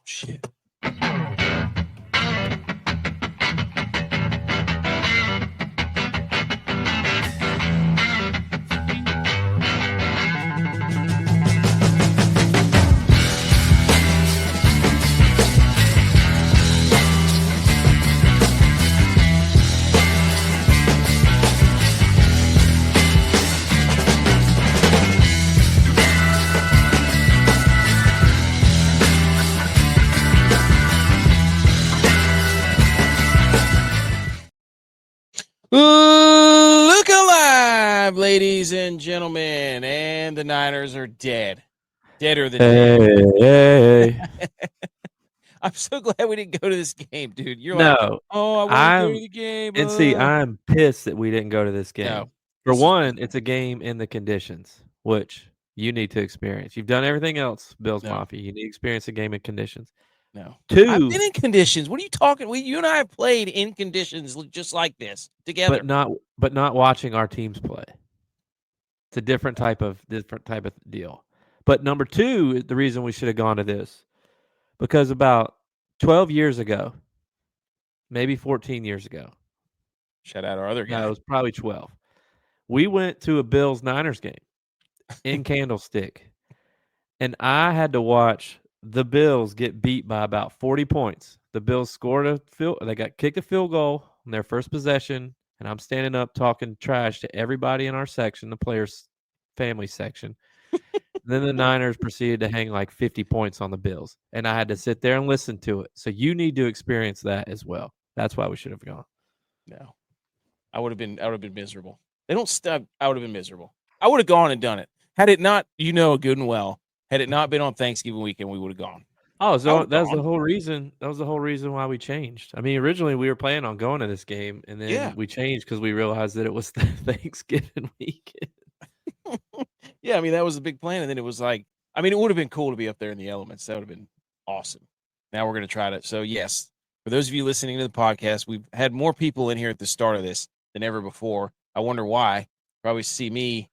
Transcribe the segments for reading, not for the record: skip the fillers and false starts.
Shit. Look alive, ladies and gentlemen, and the Niners are dead. Deader than dead. Hey. I'm so glad we didn't go to this game, dude. You're No, like, oh, I want to go to the game. And see, I'm pissed that we didn't go to this game. No, For one, it's a game in the conditions, which you need to experience. You've done everything else, Bills Mafia. You need to experience a game in conditions. No. Two, I've been in conditions. What are you talking? You and I have played in conditions just like this together. but not watching our teams play. It's a different type of deal. But number two, the reason we should have gone to this, because about 12 years ago, maybe 14 years ago. Shout out our other guy. No, it was probably 12. We went to a Bills-Niners game in Candlestick, and I had to watch the Bills get beat by about 40 points. The Bills scored they got kicked a field goal on their first possession, and I'm standing up talking trash to everybody in our section, the players' family section. Then the Niners proceeded to hang like 50 points on the Bills, and I had to sit there and listen to it. So you need to experience that as well. That's why we should have gone. No, I would have been miserable. They don't stop. I would have been miserable. I would have gone and done it. Had it not, good and well, had it not been on Thanksgiving weekend, we would have gone. Oh, so that's the whole reason. That was the whole reason why we changed. I mean, originally we were planning on going to this game, and then we changed because we realized that it was Thanksgiving weekend. Yeah, I mean, that was the big plan. And then it was like, I mean, it would have been cool to be up there in the elements. That would have been awesome. Now we're going to try to. So, yes, for those of you listening to the podcast, we've had more people in here at the start of this than ever before. I wonder why. Probably see me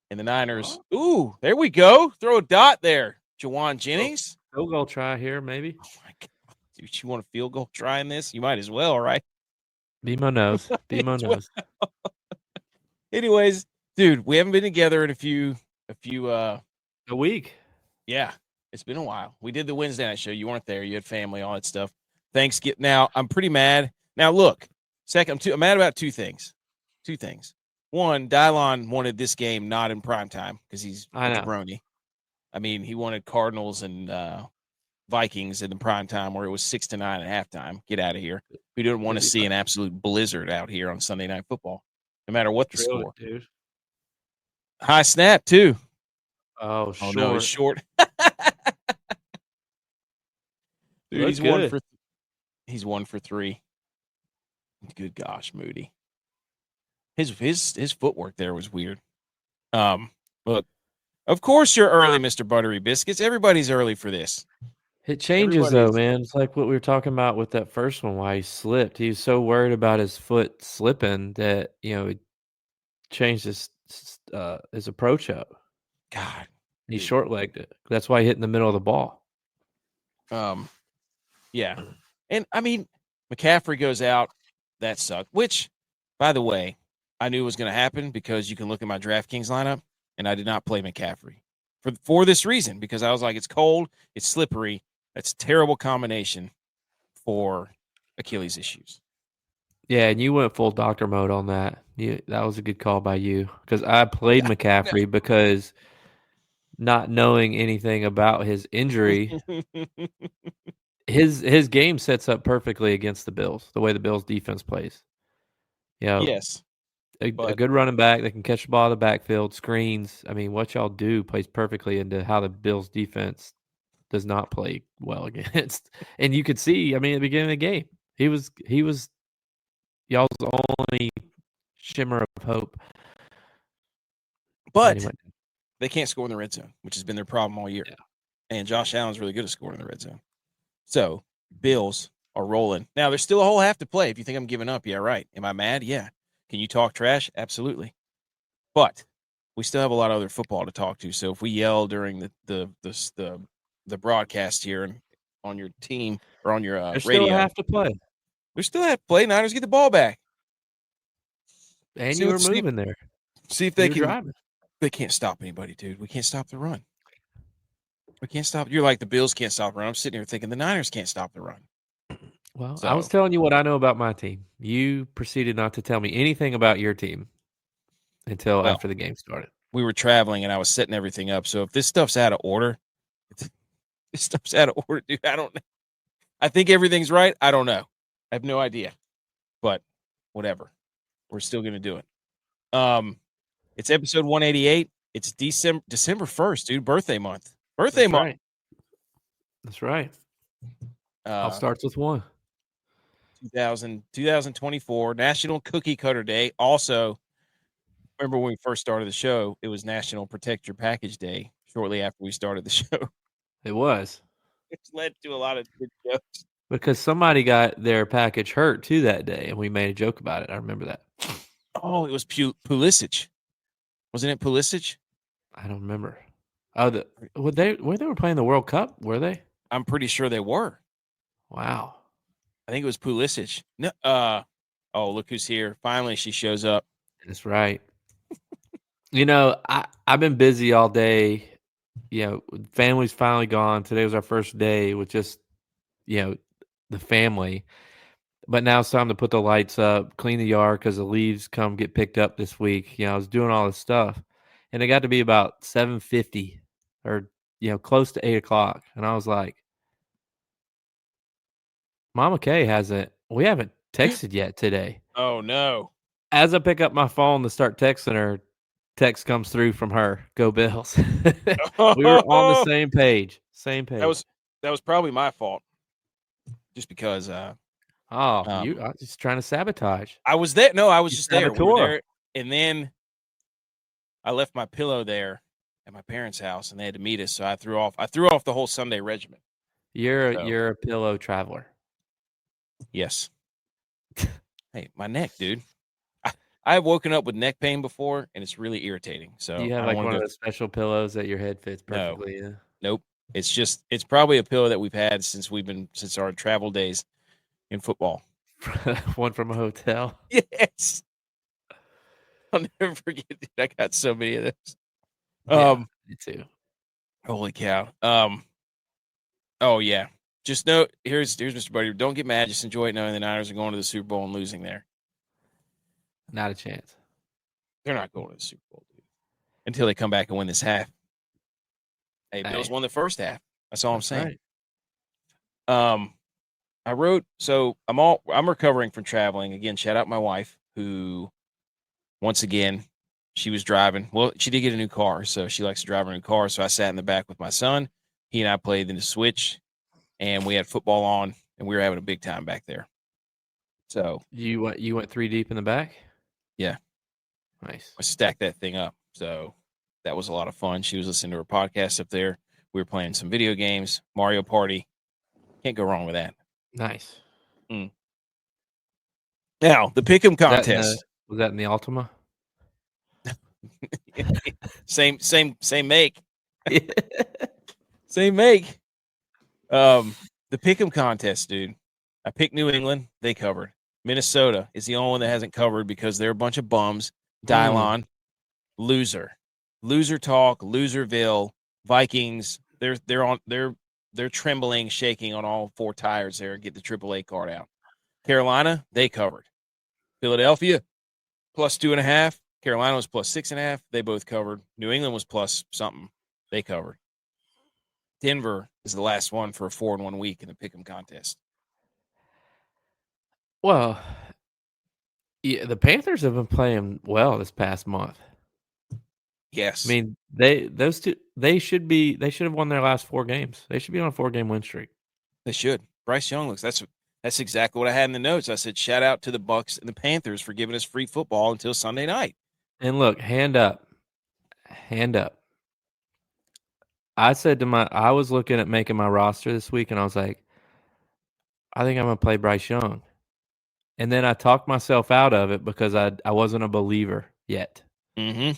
and the Niners. Ooh, there we go. Throw a dot there. Jawan Jennings. Field goal try here, maybe. Oh, my God. Dude, you want a field goal try in this? You might as well, right? Be my nose. Be my nose. Anyways, dude, we haven't been together in a week. Yeah, it's been a while. We did the Wednesday night show. You weren't there. You had family, all that stuff. Thanksgiving. Now, I'm pretty mad. Now, look, I'm mad about two things. One, DYLON wanted this game not in prime time because he's a jabroni. I mean, he wanted Cardinals and Vikings in the prime time where it was 6-9 at halftime. Get out of here. We didn't want to see an absolute blizzard out here on Sunday Night Football, no matter what the score. Dude. High snap, too. Oh, short. No, it's short. Dude, he's 1 for 3. Good gosh, Moody. His footwork there was weird. Look, of course you're early, Mr. Buttery Biscuits. Everybody's early for this. It changes though, man. It's like what we were talking about with that first one, why he slipped. He was so worried about his foot slipping that, he changed his approach up. God. He short-legged it. That's why he hit in the middle of the ball. Yeah. And, I mean, McCaffrey goes out. That sucked. Which, by the way, I knew was going to happen because you can look at my DraftKings lineup, and I did not play McCaffrey. For this reason, because I was like, it's cold, it's slippery. That's a terrible combination for Achilles issues. Yeah, and you went full doctor mode on that. That was a good call by you because I played McCaffrey because – not knowing anything about his injury, his game sets up perfectly against the Bills, the way the Bills defense plays. Yes. A good running back that can catch the ball in the backfield, screens. I mean, what y'all do plays perfectly into how the Bills defense does not play well against. And you could see, I mean, at the beginning of the game, he was y'all's only shimmer of hope. But they can't score in the red zone, which has been their problem all year. Yeah. And Josh Allen's really good at scoring in the red zone. So, Bills are rolling. Now, there's still a whole half to play. If you think I'm giving up, yeah, right. Am I mad? Yeah. Can you talk trash? Absolutely. But we still have a lot of other football to talk to. So, if we yell during the broadcast here and on your team or on your There's still radio. have to play. We still have to play. Niners get the ball back. And See you what- were moving there. See if they You were can. driving. They can't stop anybody, dude. We can't stop the run. We can't stop. You're like the Bills can't stop the run. I'm sitting here thinking the Niners can't stop the run. Well, I was telling you what I know about my team. You proceeded not to tell me anything about your team until after the game started. We were traveling and I was setting everything up. So if this stuff's out of order, dude. I don't know. I think everything's right. I don't know. I have no idea. But whatever. We're still gonna do it. It's episode 188. It's December 1st, dude. Birthday month. Month. Right. That's right. All starts with one. 2024 National Cookie Cutter Day. Also, remember when we first started the show, it was National Protect Your Package Day shortly after we started the show. It was. It's led to a lot of good jokes. Because somebody got their package hurt too that day, and we made a joke about it. I remember that. Oh, it was Pulisic. Wasn't it Pulisic? I don't remember. Oh, they were playing the World Cup, were they? I'm pretty sure they were. Wow. I think it was Pulisic. No, oh, look who's here. Finally, she shows up. That's right. I've been busy all day. Family's finally gone. Today was our first day with just, the family. But now it's time to put the lights up, clean the yard because the leaves come get picked up this week. I was doing all this stuff. And it got to be about 7:50 or, close to 8 o'clock. And I was like, Mama Kay we haven't texted yet today. Oh, no. As I pick up my phone to start texting her, text comes through from her. Go Bills. We were on the same page. That was probably my fault. Just because I was just trying to sabotage. I was there. No, I was just there. We were there. And then I left my pillow there at my parents' house and they had to meet us. So I threw off the whole Sunday regimen. You're a pillow traveler. Yes. Hey, my neck, dude. I've woken up with neck pain before, and it's really irritating. So you have one of those special pillows that your head fits perfectly. No. Nope. It's probably a pillow that we've had since our travel days in football. One from a hotel. Yes. I'll never forget. Dude, I got so many of those. Me too. Holy cow. Oh yeah. Just know here's Mr. Buddy. Don't get mad. Just enjoy it knowing the Niners are going to the Super Bowl and losing there. Not a chance. They're not going to the Super Bowl, dude. Until they come back and win this half. Hey, Bills won the first half. That's all I'm saying. Right. I'm recovering from traveling. Again, shout out my wife, who once again, she was driving. Well, she did get a new car, so she likes to drive her new car. So I sat in the back with my son. He and I played in the Switch, and we had football on, and we were having a big time back there. So you went 3 deep in the back? Yeah. Nice. I stacked that thing up. So that was a lot of fun. She was listening to her podcast up there. We were playing some video games, Mario Party. Can't go wrong with that. Nice. Now, the Pick'em contest. Was that in the Ultima? Same make. Same make. The Pick'em contest, dude. I picked New England. They covered. Minnesota is the only one that hasn't covered because they're a bunch of bums. DYLON, loser talk, Loserville, Vikings. They're trembling, shaking on all 4 tires there. Get the AAA card out. Carolina, they covered. Philadelphia, plus 2.5. Carolina was plus 6.5. They both covered. New England was plus something. They covered. Denver is the last one for a 4-1 week in the Pick'em contest. Well, yeah, the Panthers have been playing well this past month. Yes. I mean, they should have won their last 4 games. They should be on a 4-game win streak. They should. Bryce Young looks. That's exactly what I had in the notes. I said, shout out to the Bucks and the Panthers for giving us free football until Sunday night. And look, hand up. I was looking at making my roster this week, and I was like, I think I'm going to play Bryce Young. And then I talked myself out of it because I wasn't a believer yet. Mm-hmm.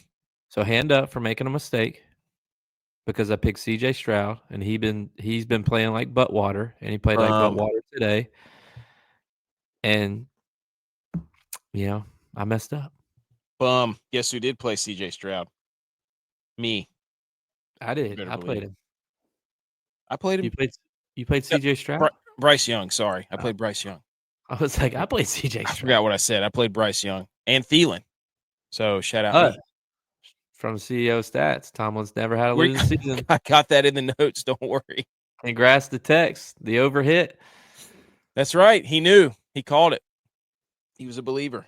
So hand up for making a mistake. because I picked CJ Stroud, and he's been playing like butt water, and he played like butt water today. And I messed up. Guess who did play CJ Stroud? Me. I did. better I believe played it. him. I played him. You played CJ Stroud? Bryce Young. Sorry, I played Bryce Young. I was like, I played CJ Stroud. I forgot what I said. I played Bryce Young and Thielen. So shout out me. From CEO stats, Tomlin's never had a losing season. I got that in the notes. Don't worry. Congrats to Tex, the overhit. That's right. He knew. He called it. He was a believer.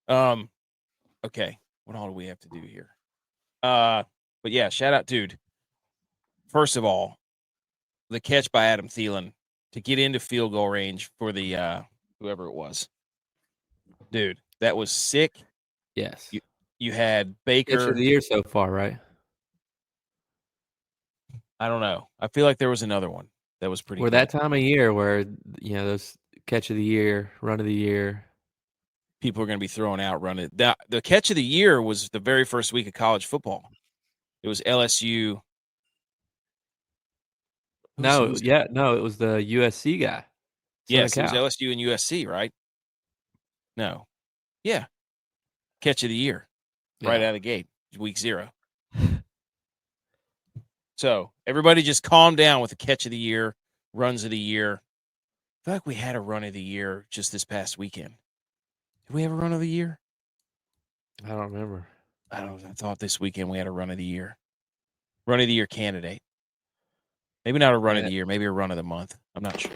Okay. What all do we have to do here? But yeah, shout out, dude. First of all, the catch by Adam Thielen to get into field goal range for the whoever it was. Dude, that was sick. Yes. You had Baker. Catch of the year so far, right? I don't know. I feel like there was another one that was pretty good. That time of year where, those catch of the year, run of the year. People are going to be throwing out running. The catch of the year was the very first week of college football. It was LSU. It was the USC guy. Yes, it was LSU and USC, right? No. Yeah. Catch of the year. Right out of the gate. Week 0. So everybody just calm down with the catch of the year, runs of the year. I feel like we had a run of the year just this past weekend. Did we have a run of the year? I don't remember. I thought this weekend we had a run of the year. Run of the year candidate. Maybe not a run of the year, maybe a run of the month. I'm not sure.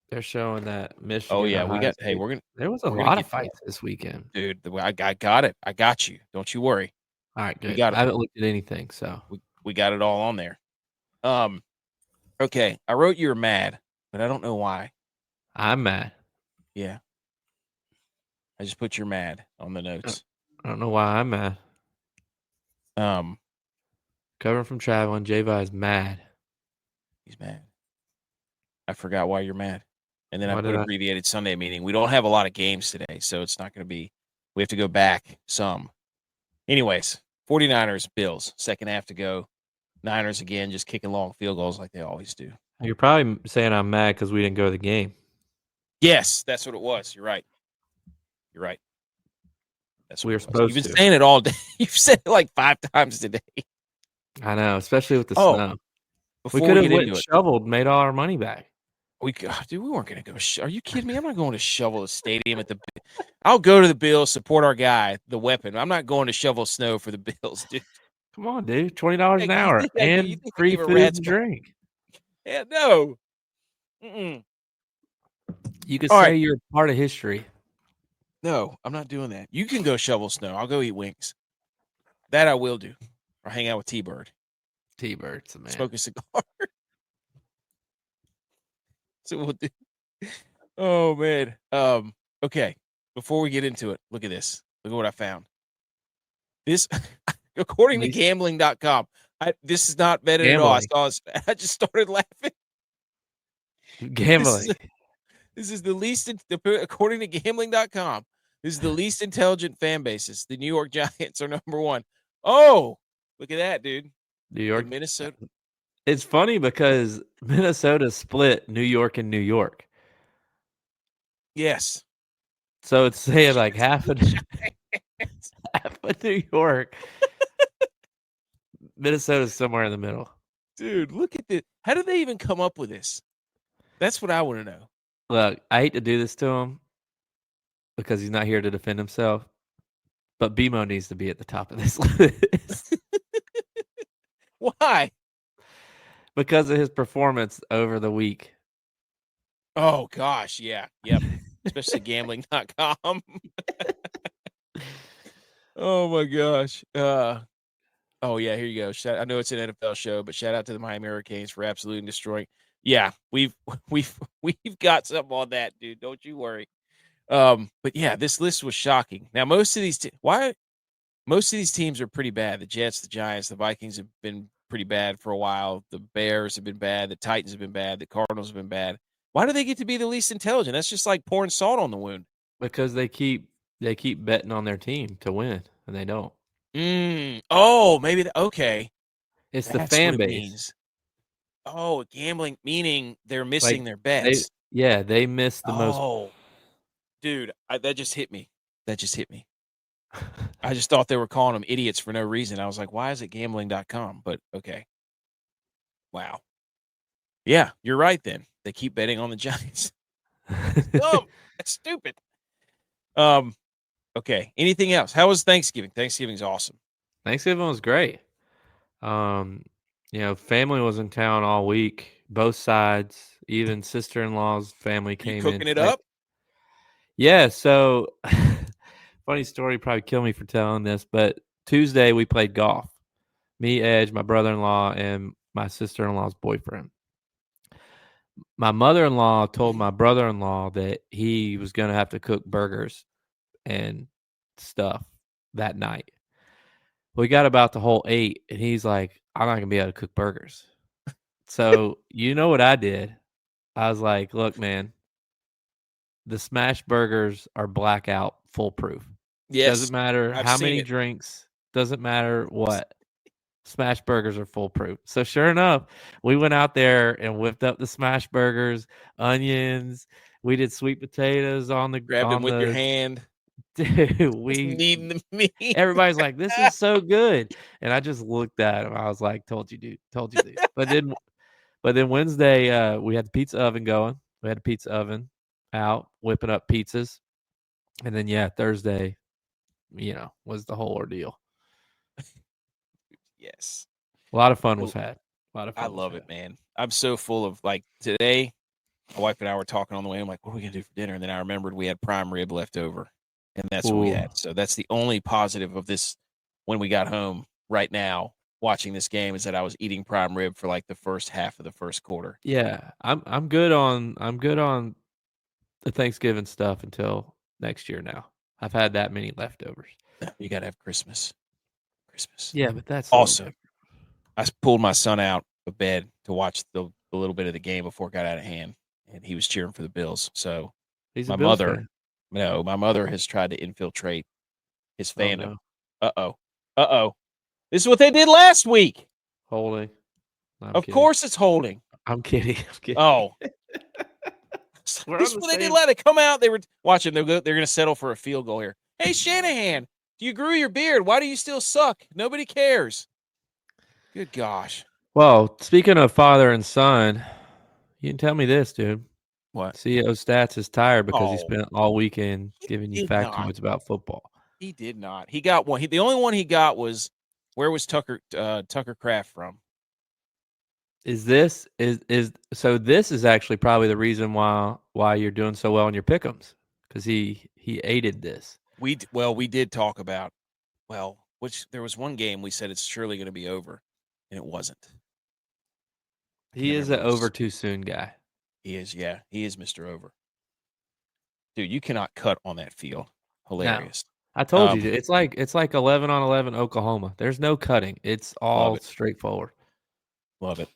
They're showing that Michigan. Oh yeah, there was a lot of fights this weekend. Dude, I got it. I got you. Don't you worry. All right, good. I haven't looked at anything, so we got it all on there. Okay. I wrote you're mad, but I don't know why. I'm mad. Yeah. I just put you're mad on the notes. I don't know why I'm mad. Covering from traveling, J-Vi is mad. He's mad. I forgot why you're mad. And then I put abbreviated Sunday meeting. We don't have a lot of games today, so it's not going to be – we have to go back some. Anyways, 49ers, Bills, second half to go. Niners again, just kicking long field goals like they always do. You're probably saying I'm mad because we didn't go to the game. Yes, that's what it was. You're right. That's what we were supposed to. You've been saying it all day. You've said it like 5 times today. I know, especially with the snow. Before we could have went and shoveled, made all our money back. We weren't going to go. Are you kidding me? I'm not going to shovel a stadium at the. I'll go to the Bills, support our guy, the weapon. I'm not going to shovel snow for the Bills, dude. Come on, dude. $20 an hour and free food and drink. Yeah, no. Mm-mm. You could say you're part of history. No, I'm not doing that. You can go shovel snow. I'll go eat wings. That I will do. Or hang out with T-Bird. T-Bird's a man. Smoke a cigar. So we'll do. Oh, man. Okay. Before we get into it, look at this. Look at what I found. This, according to gambling.com, this is not vetted at all. I just started laughing. Gambling. This is the least, according to gambling.com, this is the least intelligent fan bases. The New York Giants are number 1. Oh, look at that, dude. New York. Minnesota. It's funny because Minnesota split New York and New York. Yes. So it's saying like half of New York. Minnesota's somewhere in the middle. Dude, look at this. How did they even come up with this? That's what I want to know. Look, I hate to do this to him because he's not here to defend himself, but BMO needs to be at the top of this list. Why? Because of his performance over the week. Oh, gosh, yeah. Yep. Especially gambling.com. Oh, my gosh. Oh, yeah, here you go. I know it's an NFL show, but shout out to the Miami Hurricanes for absolutely destroying. Yeah, we've got something on that, dude. Don't you worry. But yeah, this list was shocking. Now, most of these teams are pretty bad. The Jets, the Giants, the Vikings have been pretty bad for a while. The Bears have been bad. The Titans have been bad. The Cardinals have been bad. Why do they get to be the least intelligent? That's just like pouring salt on the wound. Because they keep betting on their team to win, and they don't. Oh, maybe. Okay. It's the That's fan what it base. means. Oh, gambling, meaning they're missing Like their bets. they miss the most. Oh, dude, that just hit me. That just hit me. I just thought they were calling them idiots for no reason. I was like, why is it gambling.com? But okay. Wow. Yeah, you're right then. They keep betting on the Giants. Dumb. That's stupid. Okay. Anything else? How was Thanksgiving? Thanksgiving's awesome. Thanksgiving was great. Family was in town all week, both sides. Even sister-in-law's family Are you came in. cooking it up? Yeah, so funny story, probably kill me for telling this, but Tuesday we played golf. Me, Edge, my brother-in-law, and my sister-in-law's boyfriend. My mother-in-law told my brother-in-law that he was going to have to cook burgers and stuff that night. We got about the whole 8, and he's like, I'm not going to be able to cook burgers. So you know what I did? I was like, look, man, the smash burgers are blackout foolproof. Yes. Doesn't matter I've how seen many it. drinks, doesn't matter what. Smash burgers are foolproof. So sure enough, we went out there and whipped up the smash burgers, onions. We did sweet potatoes on the Grabbed him with your hand. Dude, Just needing the meat. everybody's like, this is so good. And I just looked at him. I was like, told you, dude. But then Wednesday, we had the pizza oven going. We had a pizza oven out, whipping up pizzas. And then Thursday, was the whole ordeal. Yes. A lot of fun was had. I love it, man. I'm so full of like today. My wife and I were talking on the way. I'm like, what are we gonna do for dinner? And then I remembered we had prime rib left over, and that's what we had. So that's the only positive of this when we got home right now watching this game is that I was eating prime rib for like the first half of the first quarter. Yeah, I'm good on the Thanksgiving stuff until next year now. I've had that many leftovers. You gotta have Christmas. Yeah, but that's also. I pulled my son out of bed to watch the little bit of the game before it got out of hand, and he was cheering for the Bills. So he's my a Bills mother, fan. no, my mother has tried to infiltrate his fandom. No. Uh oh. This is what they did last week. Holding. Of course it's holding. I'm kidding. Oh. This is what they did last. They come out. They were watching. They're going to settle for a field goal here. Hey, Shanahan, you grew your beard. Why do you still suck? Nobody cares. Good gosh. Well, speaking of father and son, you can tell me this, dude. What? CEO Stats is tired because he spent all weekend giving you factoids about football. He did not. He got one. The only one he got was, where was Tucker Kraft from? This is actually probably the reason why you're doing so well in your pick'ems, because he aided this. We did talk about which there was one game we said it's surely going to be over, and it wasn't. He is an over too soon guy. He is, yeah. He is Mr. Over. Dude, you cannot cut on that field. Hilarious. No, I told you, it's like 11-on-11 Oklahoma. There's no cutting. It's all straightforward. Love it.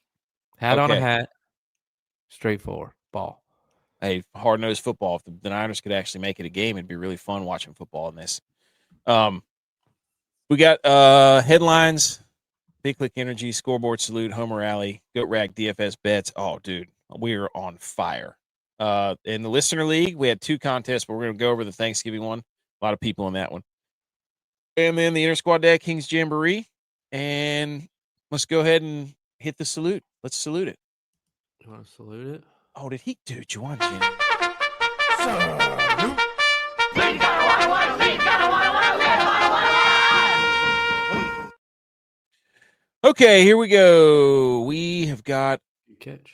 Hat on a hat. Straightforward. Ball. Hey, hard-nosed football. If the Niners could actually make it a game, it'd be really fun watching football in this. We got headlines, Big Click Energy, Scoreboard Salute, Homer Alley, Goat Rag, DFS Bets. Oh, dude, we are on fire. In the Listener League, we had 2 contests, but we're going to go over the Thanksgiving one. A lot of people in that one. And then the Inter Squad DraftKings Jamboree. And let's go ahead and hit the salute. Let's salute it. You want to salute it? Oh, did he do it? Juwan Jennings. Okay, here we go. We have got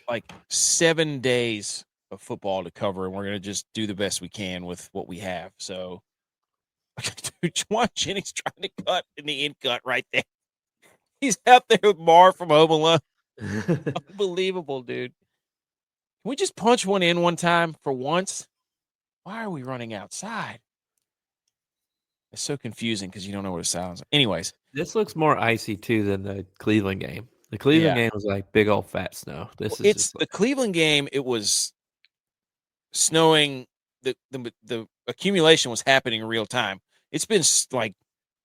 like 7 days of football to cover, and we're going to just do the best we can with what we have. So, dude, Juwan Jennings trying to cut in the in cut right there. He's out there with Mar from Home Alone. Unbelievable, dude. Can we just punch one in one time for once? Why are we running outside? It's so confusing because you don't know what it sounds like. Anyways. This looks more icy, too, than the Cleveland game. The Cleveland game was like big old fat snow. The Cleveland game, it was snowing. The accumulation was happening in real time. It's been like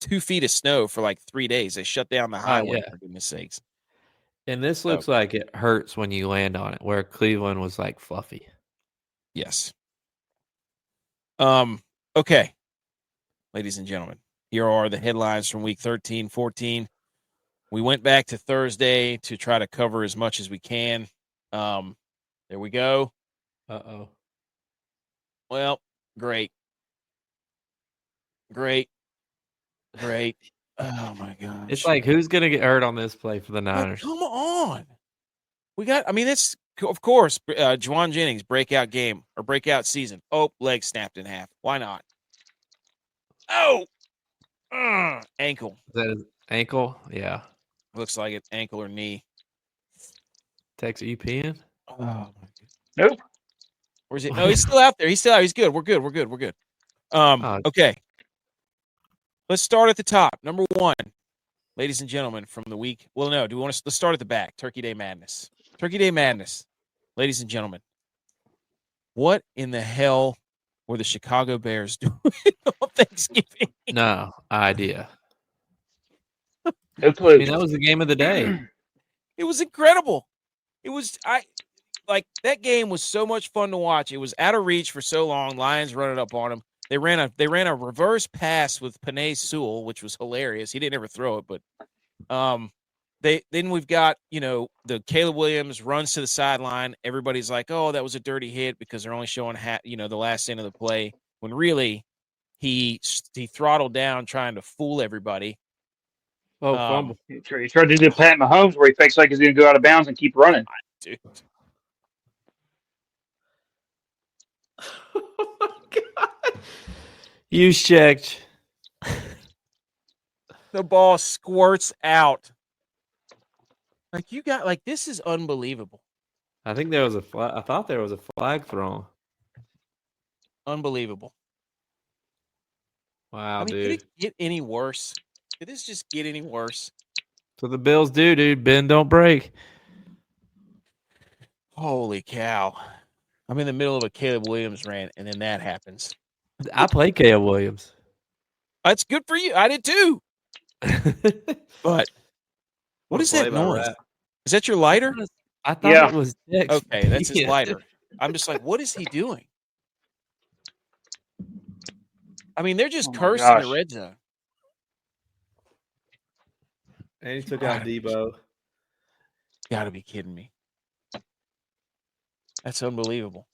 2 feet of snow for like 3 days. They shut down the highway, for goodness sakes. And this looks like it hurts when you land on it, where Cleveland was like fluffy. Yes. Okay. Ladies and gentlemen, here are the headlines from week 13, 14. We went back to Thursday to try to cover as much as we can. There we go. Uh-oh. Well, great. Oh my gosh. It's like, who's going to get hurt on this play for the Niners? Come on. That's, of course, Juwan Jennings, breakout game or breakout season. Oh, leg snapped in half. Why not? Oh, ankle. Is that his ankle? Yeah. Looks like it. Ankle or knee. Text EP in? Oh, my God. Nope. Where's he? No, he's still out there. He's still out. He's good. We're good. Okay. Let's start at the top. Number 1, ladies and gentlemen, from the week. Well, no, let's start at the back. Turkey Day Madness. Turkey Day Madness. Ladies and gentlemen, what in the hell were the Chicago Bears doing on Thanksgiving? No idea. No clue. I mean, that was the game of the day. It was incredible. That game was so much fun to watch. It was out of reach for so long. Lions running up on them. They ran a reverse pass with Penei Sewell, which was hilarious. He didn't ever throw it, but then we've got, the Caleb Williams runs to the sideline. Everybody's like, "Oh, that was a dirty hit," because they're only showing the last end of the play, when really he throttled down trying to fool everybody. Oh, fumble. He tried to do Pat Mahomes where he fakes like he's going to go out of bounds and keep running. Dude. Oh my God. You checked. The ball squirts out. This is unbelievable. I think there was a flag. I thought there was a flag thrown. Unbelievable. Wow, Could dude. it get any worse? Did this just get any worse? So the Bills do, dude. Bend, don't break. Holy cow. I'm in the middle of a Caleb Williams rant, and then that happens. I play Caleb Williams. That's good for you. I did too. But what is that noise? Is that your lighter? I thought it was Dick's. Okay, that's his lighter. I'm just like, what is he doing? I mean, they're just cursing the red zone. And he took out Debo. Gotta be kidding me. That's unbelievable.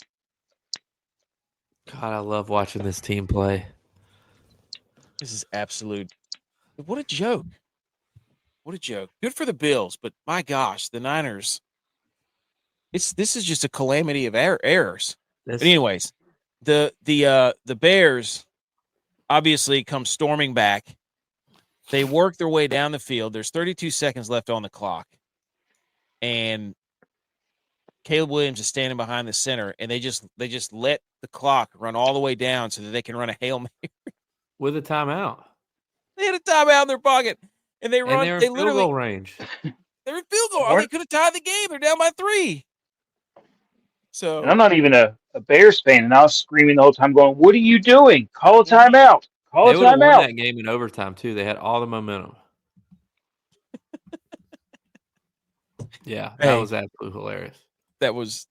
God, I love watching this team play. This is absolute. What a joke. What a joke. Good for the Bills, but my gosh, the Niners. This is just a calamity of errors. But anyways, the Bears obviously come storming back. They work their way down the field. There's 32 seconds left on the clock. And Caleb Williams is standing behind the center, and they just let the clock run all the way down so that they can run a Hail Mary. With a timeout. They had a timeout in their pocket. And they run. They're They in field literally goal range. They're in field goal. They could have tied the game. They're down by 3. So and I'm not even a Bears fan, and I was screaming the whole time, going, "What are you doing? Call a timeout! Call a They would have won timeout!" that game in overtime too. They had all the momentum. Yeah, that was absolutely hilarious. That was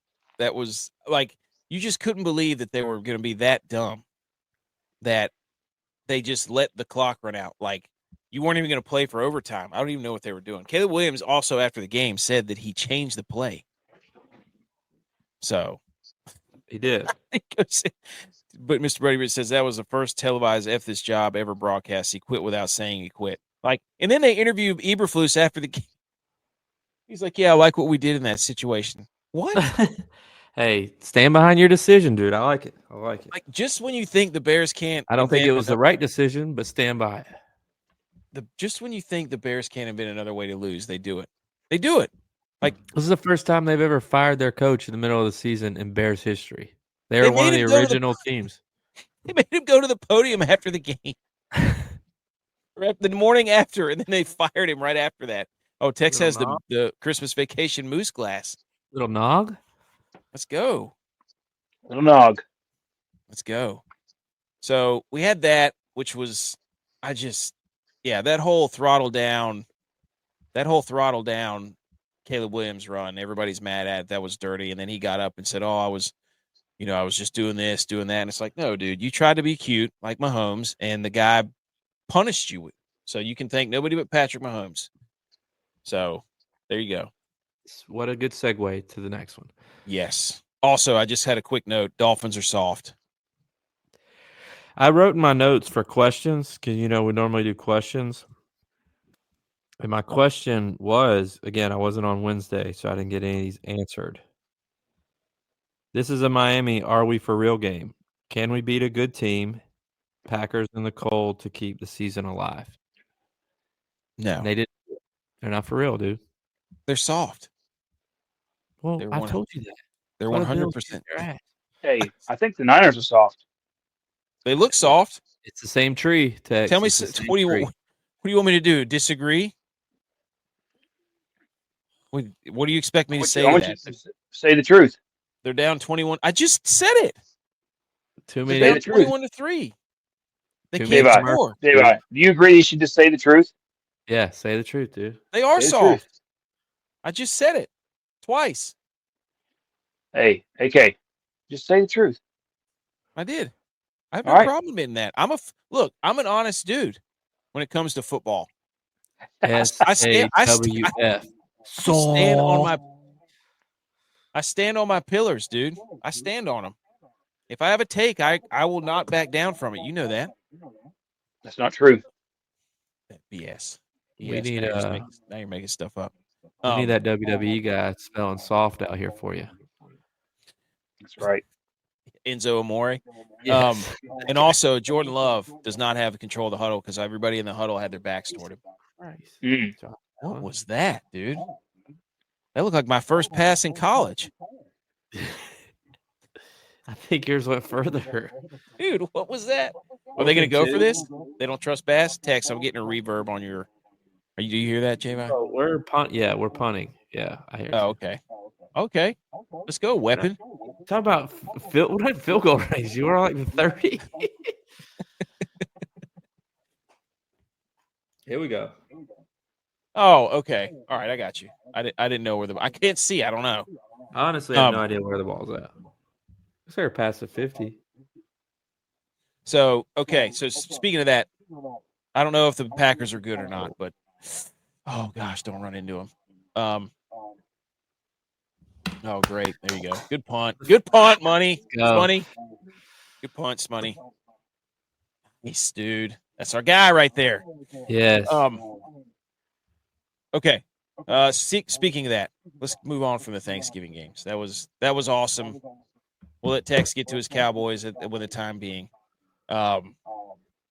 like, you just couldn't believe that they were going to be that dumb that they just let the clock run out. Like, you weren't even going to play for overtime. I don't even know what they were doing. Caleb Williams also, after the game, said that he changed the play. So he did. But Mr. Brady says that was the first televised F this job ever broadcast. He quit without saying he quit. And then they interviewed Eberflus after the game. He's like, "Yeah, I like what we did in that situation." What? Hey, stand behind your decision, dude. I like it. Like, just when you think the Bears can't, I don't think it was the right decision, but stand by it. Just when you think the Bears can't invent another way to lose, they do it. They do it. Like, this is the first time they've ever fired their coach in the middle of the season in Bears history. They were one of the original teams. They made him go to the podium after the game, or the morning after, and then they fired him right after that. Oh, Tex has the Christmas vacation moose glass. Little nog. Let's go. Little nog. Let's go. So we had that, which was, that whole throttle down Caleb Williams run. Everybody's mad at it. That was dirty. And then he got up and said, "Oh, I was just doing this, doing that." And it's like, no, dude, you tried to be cute like Mahomes, and the guy punished you. So you can thank nobody but Patrick Mahomes. So there you go. What a good segue to the next one. Yes. Also, I just had a quick note. Dolphins are soft. I wrote in my notes for questions because, we normally do questions. And my question was, again, I wasn't on Wednesday, so I didn't get any of these answered. This is a Miami are we for real game. Can we beat a good team, Packers in the cold, to keep the season alive? No. And they didn't. They're not for real, dude. They're soft. Well, I told you that. They're Why the Bills 100%. kick their ass? Hey, I think the Niners are soft. They look soft. It's the same tree, Tex. Tell me, It's the same what do tree. you want me to do? Disagree? What do you expect me to say? I want you to say the truth. They're down 21. I just said it. Too They're many. down 21-3. They Too can't many. score. Do you agree you should just say the truth? Yeah, say the truth, dude. They are Say the soft. truth. I just said it twice. Hey, AK, just say the truth. I did. I have All no right. problem in that. I'm an honest dude when it comes to football. SAWF. I stand on my pillars, dude. I stand on them. If I have a take, I will not back down from it. You know that. That's not true. BS. We need now you're making stuff up. We need that WWE guy smelling soft out here for you. That's right. Enzo Amore. Yes. And also, Jordan Love does not have control of the huddle because everybody in the huddle had their backs toward him. Mm. What was that, dude? That looked like my first pass in college. I think yours went further. Dude, what was that? Are they going to go for this? They don't trust Bass? Tex, I'm getting a reverb on your. Do you hear that, J-Vi? Oh, we're punting. Yeah, I hear. Oh, okay. Okay. Let's go, weapon. Talk about field goal range. You were like 30. Here we go. Oh, okay. All right, I got you. I didn't know where I can't see. I don't know. Honestly, I have no idea where the ball's at. Is there a pass of 50? So, okay. So, speaking of that, I don't know if the Packers are good or not, but oh gosh, don't run into them. Oh, great. There you go. Good punt. Good punt, Money. Money. Good punt, Smoney. Nice, dude. That's our guy right there. Yes. Okay. Speaking of that, let's move on from the Thanksgiving games. That was awesome. We'll let Tex get to his Cowboys with the time being. I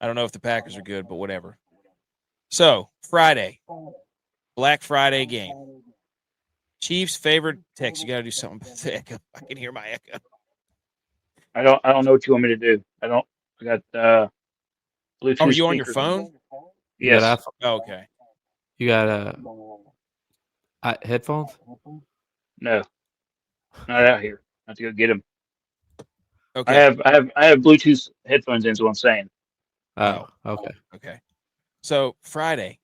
don't know if the Packers are good, but whatever. So, Friday, Black Friday game. Chiefs favored. Tex, you got to do something with the echo. I can hear my echo. I don't know what you want me to do. I got Bluetooth. Oh, are you on your speakers. phone? Yes. Okay. You got headphones? No. Not out here. I have to go get them. Okay. I have Bluetooth headphones in, is what I'm saying. Oh, okay. Okay. So Friday,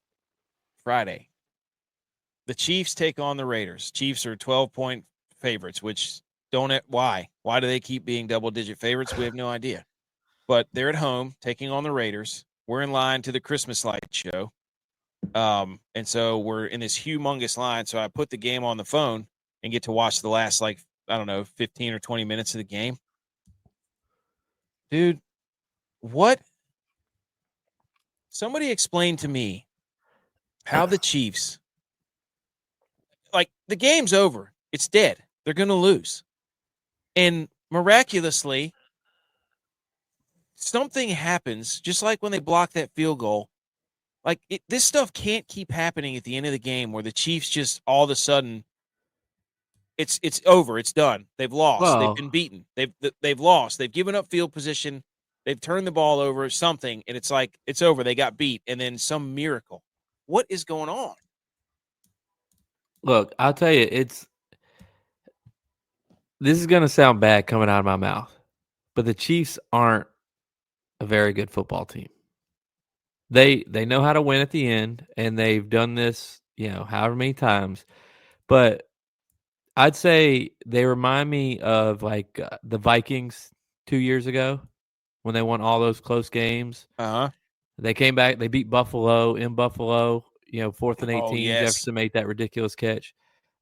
the Chiefs take on the Raiders. Chiefs are 12-point favorites, which why do they keep being double-digit favorites? We have no idea. But they're at home taking on the Raiders. We're in line to the Christmas light show. And so we're in this humongous line. So I put the game on the phone and get to watch the last, 15 or 20 minutes of the game. Dude, what? Somebody explain to me how the Chiefs, the game's over. It's dead. They're going to lose. And miraculously, something happens, just like when they block that field goal. This stuff can't keep happening at the end of the game where the Chiefs just all of a sudden, it's over. It's done. They've lost. Well, they've been beaten. They've lost. They've given up field position. They've turned the ball over, something, and it's like it's over. They got beat, and then some miracle. What is going on? Look, I'll tell you, this is going to sound bad coming out of my mouth, but the Chiefs aren't a very good football team. They know how to win at the end, and they've done this, however many times. But I'd say they remind me of like the Vikings 2 years ago when they won all those close games. Uh-huh. They came back. They beat Buffalo in Buffalo. 4th and 18. Oh, yes. Jefferson made that ridiculous catch.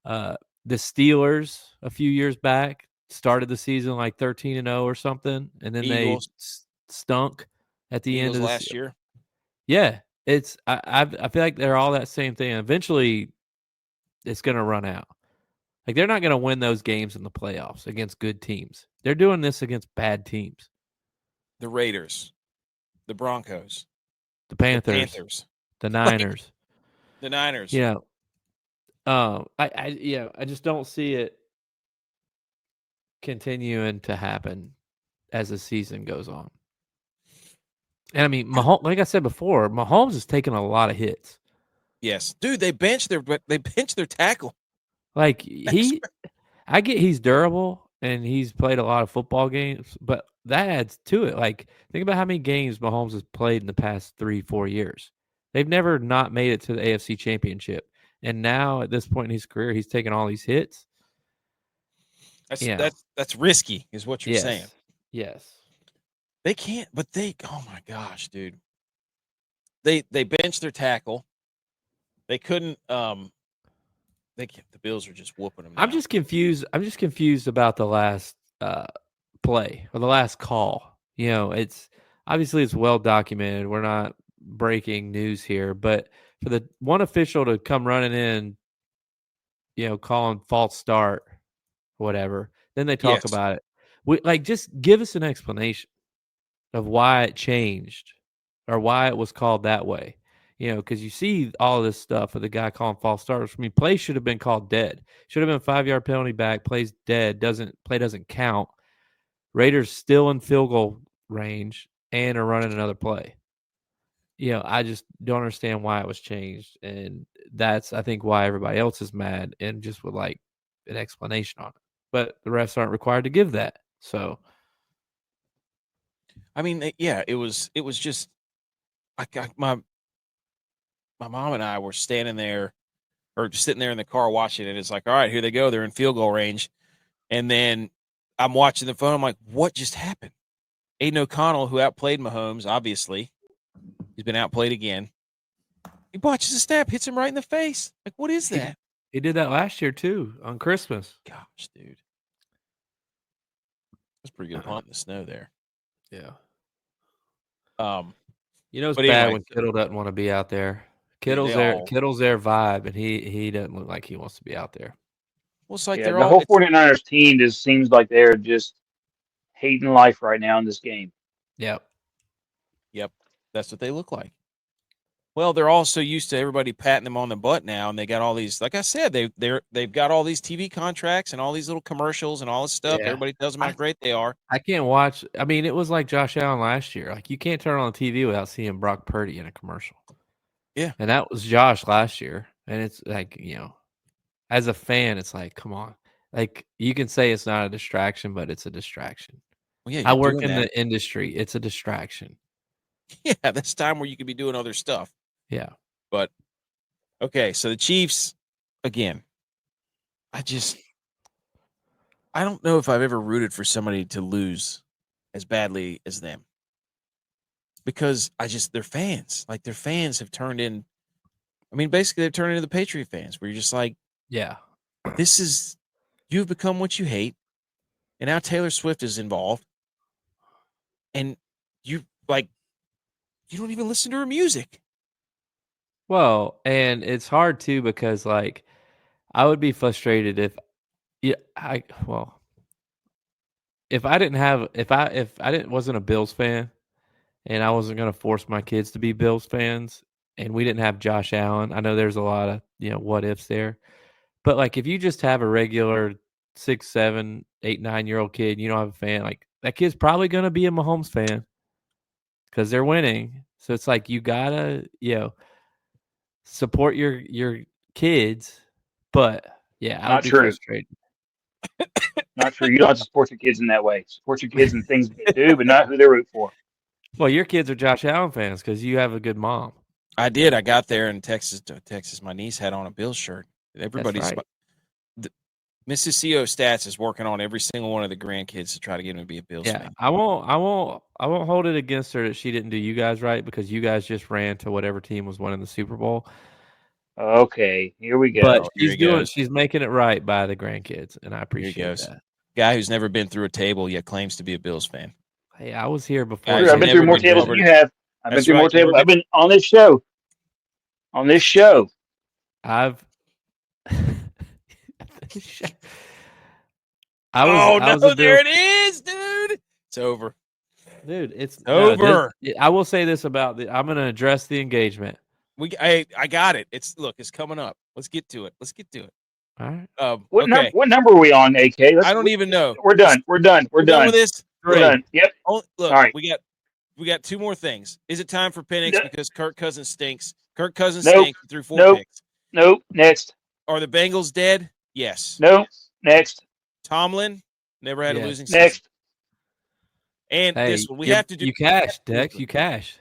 The Steelers a few years back started the season like 13-0 or something, and then Eagles. they stunk at the end Eagles of the last year. Yeah, it's I feel like they're all that same thing. Eventually, it's going to run out. Like they're not going to win those games in the playoffs against good teams. They're doing this against bad teams. The Raiders, the Broncos, The Panthers, the Niners. The Niners. I just don't see it continuing to happen as the season goes on. And I mean, Mahomes, like I said before, Mahomes is taking a lot of hits. Yes, dude, they bench their tackle. Like I get he's durable and he's played a lot of football games, but that adds to it. Like think about how many games Mahomes has played in the past 3-4 years. They've never not made it to the AFC Championship. And now at this point in his career, he's taking all these hits. That's risky, is what you're saying. Yes. They can't, but oh my gosh, dude. They benched their tackle. They couldn't the Bills are just whooping them now. I'm just confused about the last play or the last call. It's obviously it's well documented. We're not breaking news here, but for the one official to come running in, calling false start or whatever, then they talk about it. Just give us an explanation of why it changed or why it was called that way. Because you see all this stuff of the guy calling false starts. I mean, play should have been called dead. Should have been 5-yard penalty back. Plays dead. Play doesn't count. Raiders still in field goal range and are running another play. I just don't understand why it was changed, and that's I think why everybody else is mad and just would like an explanation on it. But the refs aren't required to give that. So, I mean, it was just my mom and I were standing there or just sitting there in the car watching it. It's like, all right, here they go. They're in field goal range. And then I'm watching the phone. I'm like, what just happened? Aiden O'Connell, who outplayed Mahomes, obviously, he's been outplayed again. He botches a snap, hits him right in the face. Like, what is that? He did that last year, too, on Christmas. Gosh, dude. That's a pretty good punt in the snow there. Yeah. It's bad when Kittle doesn't want to be out there. Kittle's their vibe, and he doesn't look like he wants to be out there. Well, it's like the whole 49ers team just seems like they're just hating life right now in this game. Yep. That's what they look like. Well, they're all so used to everybody patting them on the butt now, and they got all these. Like I said, they've got all these TV contracts and all these little commercials and all this stuff. Yeah. Everybody tells them how great they are. I can't watch. I mean, it was like Josh Allen last year. Like you can't turn on the TV without seeing Brock Purdy in a commercial. Yeah, and that was Josh last year. And it's like as a fan, it's like, come on. Like you can say it's not a distraction, but it's a distraction. Well, yeah, I work in the industry. It's a distraction. Yeah, that's time where you could be doing other stuff. Yeah. But, okay, so the Chiefs, again, I don't know if I've ever rooted for somebody to lose as badly as them. Because they're fans. Like, their fans have turned in, basically they've turned into the Patriot fans, where you're just like, yeah, you've become what you hate, and now Taylor Swift is involved, and you don't even listen to her music. Well, and it's hard too because like I would be frustrated if I wasn't a Bills fan and I wasn't going to force my kids to be Bills fans and we didn't have Josh Allen. I know there's a lot of, what ifs there. But like if you just have a regular 6, 7, 8, 9-year-old kid, you don't have a fan, like that kid's probably going to be a Mahomes fan because they're winning. So it's like you gotta, support your kids, but yeah, not true. Not true. You don't have to support your kids in that way. Support your kids in things they do, but not who they root for. Well, your kids are Josh Allen fans because you have a good mom. I did. I got there in Texas. My niece had on a Bills shirt. Everybody's Mrs. CO Stats is working on every single one of the grandkids to try to get him to be a Bills Yeah, fan. I won't hold it against her that she didn't do you guys right because you guys just ran to whatever team was winning the Super Bowl. Okay, here we But go. Here he goes. she's making it right by the grandkids, and I Here he appreciate goes. that. Guy who's never been through a table yet claims to be a Bills fan. Hey, I was here before. Guys, I've been never through more been tables than covered. you have. I've been That's through more right, never tables. I've been on this show. On this show. I've. Oh, I was no, a there Bills. it is, dude. It's over. Dude, it's over. I will say this about I'm going to address the engagement. I got it. It's coming up. Let's get to it. All right. Okay. What number are we on, AK? I don't even know. We're done. We're done. We're done. with this. We're done. Yep. Oh, look, All right. we got two more things. Is it time for Penix No. because Kirk Cousins stinks? Kirk Cousins Nope. stinks through 4 Nope. picks. Nope. Next. Are the Bengals dead? Yes. Nope. Next. Tomlin never had a Yes. losing season. Next. And Hey, this one we have to do. You cash, Dex. You cash.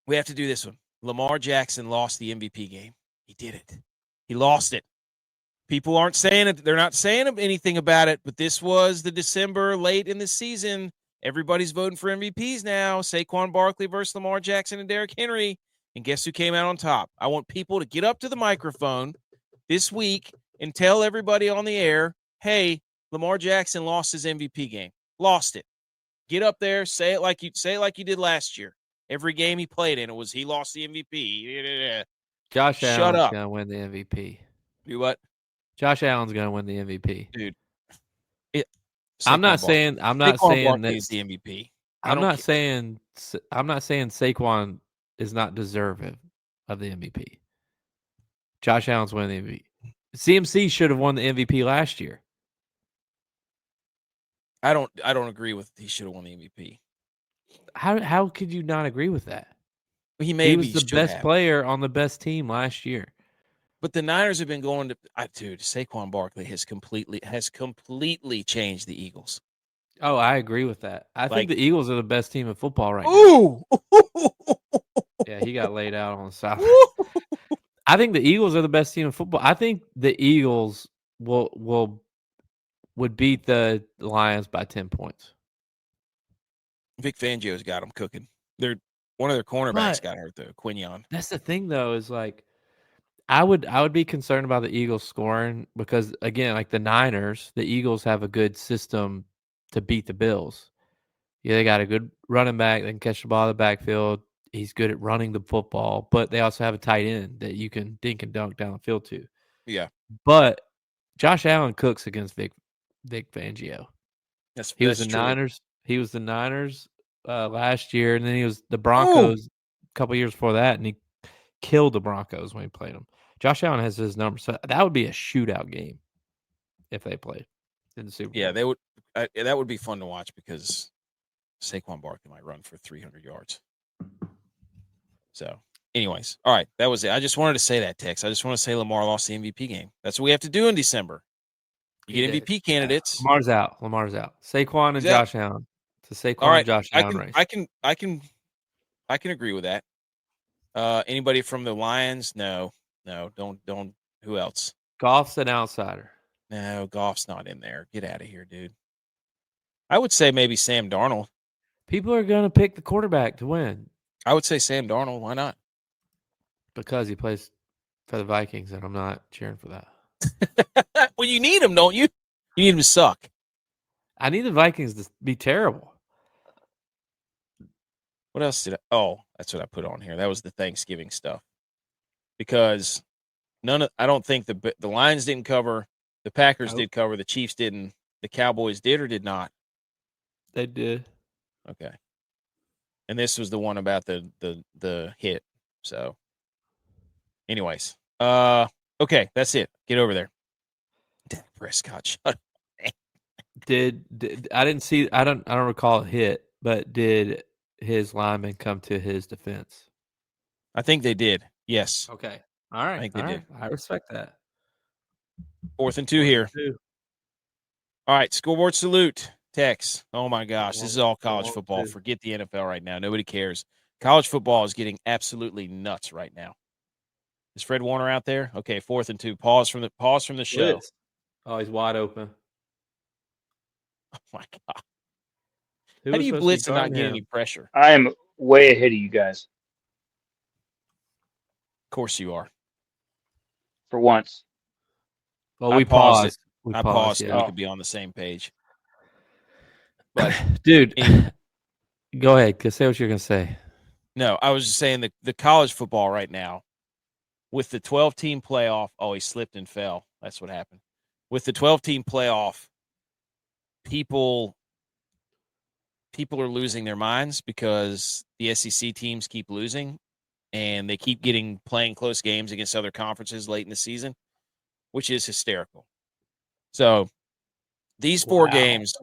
We have to do this one. Lamar Jackson lost the MVP game. He did it. He lost it. People aren't saying it. They're not saying anything about it, but this was the December late in the season. Everybody's voting for MVPs now. Saquon Barkley versus Lamar Jackson and Derrick Henry. And guess who came out on top? I want people to get up to the microphone this week and tell everybody on the air, hey, Lamar Jackson lost his MVP game. Lost it. Get up there, say it like you did last year. Every game he played in, it was he lost the MVP. Josh Shut Allen's up. going to win the MVP. Do what? Josh Allen's going to win the MVP. Dude. I'm not saying Saquon that is the MVP. I'm not saying Saquon is not deserving of the MVP. Josh Allen's winning the MVP. CMC should have won the MVP last year. I don't agree with he should have won the MVP. How could you not agree with that? He was the best player on the best team last year. But the Niners have been going to dude, Saquon Barkley has completely changed the Eagles. Oh, I agree with that. I think the Eagles are the best team in football right now. Ooh. Yeah, he got laid out on the side. I think the Eagles are the best team in football. I think the Eagles would beat the Lions by 10 points. Vic Fangio's got them cooking. One of their cornerbacks got hurt though, Quinion. That's the thing though, is like I would be concerned about the Eagles scoring because again, like the Niners, the Eagles have a good system to beat the Bills. Yeah, they got a good running back that can catch the ball in the backfield. He's good at running the football, but they also have a tight end that you can dink and dunk down the field to. Yeah. But Josh Allen cooks against Vic Fangio. He was the Niners last year, and then he was the Broncos a couple years before that, and he killed the Broncos when he played them. Josh Allen has his numbers, so that would be a shootout game if they played in the Super Bowl. Yeah, they would. That would be fun to watch because Saquon Barkley might run for 300 yards. So, anyways, all right, that was it. I just wanted to say that, Tex. I just want to say Lamar lost the MVP game. That's what we have to do in December. You get MVP candidates. Lamar's out. Saquon and Josh Allen. It's a Saquon and Josh Allen race. I can agree with that. Anybody from the Lions? No, don't. Who else? Goff's an outsider. No, Goff's not in there. Get out of here, dude. I would say maybe Sam Darnold. People are going to pick the quarterback to win. I would say Sam Darnold. Why not? Because he plays for the Vikings, and I'm not cheering for that. Well, you need him, don't you? You need him to suck. I need the Vikings to be terrible. What else did I? Oh, that's what I put on here. That was the Thanksgiving stuff. Because I don't think the Lions didn't cover. The Packers did cover. The Chiefs didn't. The Cowboys did or did not? They did. Okay. And this was the one about the hit. So, anyways, okay, that's it. Get over there. Dak Prescott, shut up. Did I didn't see? I don't recall a hit, but did his lineman come to his defense? I think they did. Yes. Okay. All right. I think they did. I respect that. 4th and 2 here. All right, scoreboard salute. Tex. Oh my gosh, this is all college football. Forget the NFL right now. Nobody cares. College football is getting absolutely nuts right now. Is Fred Warner out there? Okay, 4th and 2. Pause from the show. Oh, he's wide open. Oh my god! Who How was do you supposed to be blitz and not guarding get him? any pressure? I am way ahead of you guys Of course you are. for once. Well, I we paused it. paused. We I paused, paused so yeah. we Oh. could be on the same page. But Dude, anyway. go ahead. Say what you're going to say. No, I was just saying that the college football right now, with the 12-team playoff. Oh, he slipped and fell. That's what happened. With the 12-team playoff, people are losing their minds because the SEC teams keep losing, and they keep playing close games against other conferences late in the season, which is hysterical. So these 4 games.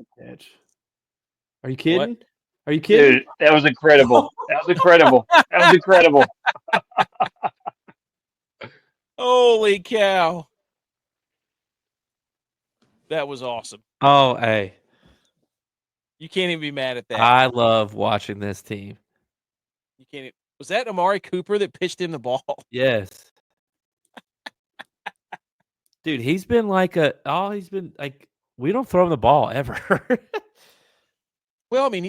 Are you kidding? What? Are you kidding? Dude, that was incredible. That was incredible. That was incredible. Holy cow. That was awesome. Oh, hey. You can't even be mad at that. I love watching this team. You can't. Was that Amari Cooper that pitched him the ball? Yes. Dude, he's been like we don't throw him the ball ever. Well, I mean,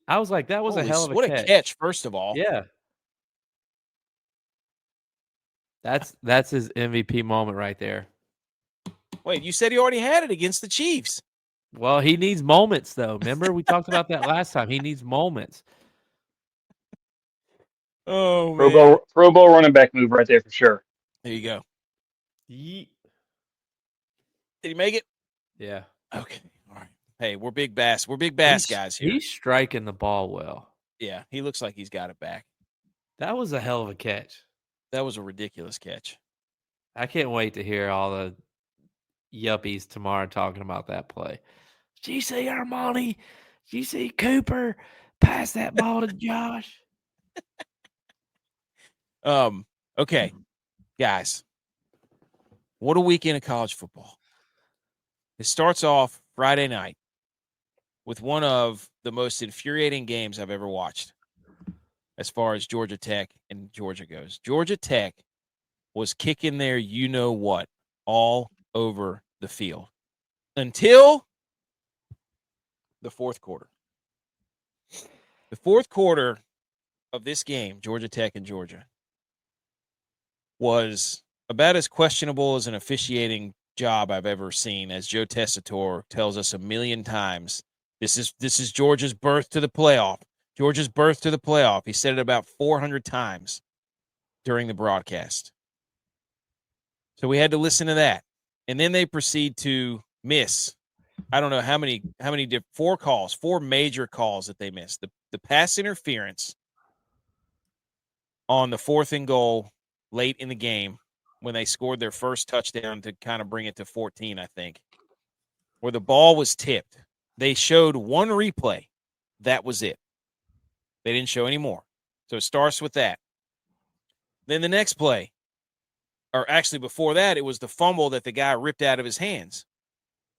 I was like, that was a hell of a what catch. a catch, first of all. Yeah. That's his MVP moment right there. Wait, you said he already had it against the Chiefs. Well, he needs moments, though. Remember, we talked about that last time. He needs moments. Oh, man. Pro Bowl running back move right there for sure. There you go. Yeet. Did he make it? Yeah. Okay. All right. Hey, we're big bass. We're big bass guys here. He's striking the ball well. Yeah, he looks like he's got it back. That was a hell of a catch. That was a ridiculous catch. I can't wait to hear all the yuppies tomorrow talking about that play. Did you see Armani? Did you see Cooper pass that ball to Josh? Okay, guys. What a weekend of college football. It starts off Friday night with one of the most infuriating games I've ever watched as far as Georgia Tech and Georgia goes. Georgia Tech was kicking their you-know-what all over the field until the fourth quarter. The fourth quarter of this game, Georgia Tech and Georgia, was about as questionable as an officiating job I've ever seen, as Joe Tessitore tells us a million times. This is Georgia's birth to the playoff. Georgia's birth to the playoff. He said it about 400 times during the broadcast. So we had to listen to that. And then they proceed to miss, I don't know how many 4 major calls that they missed. The pass interference on the 4th and goal late in the game when they scored their first touchdown to kind of bring it to 14, I think, where the ball was tipped. They showed one replay. That was it. They didn't show any more. So it starts with that. Then the next play, or actually before that, it was the fumble that the guy ripped out of his hands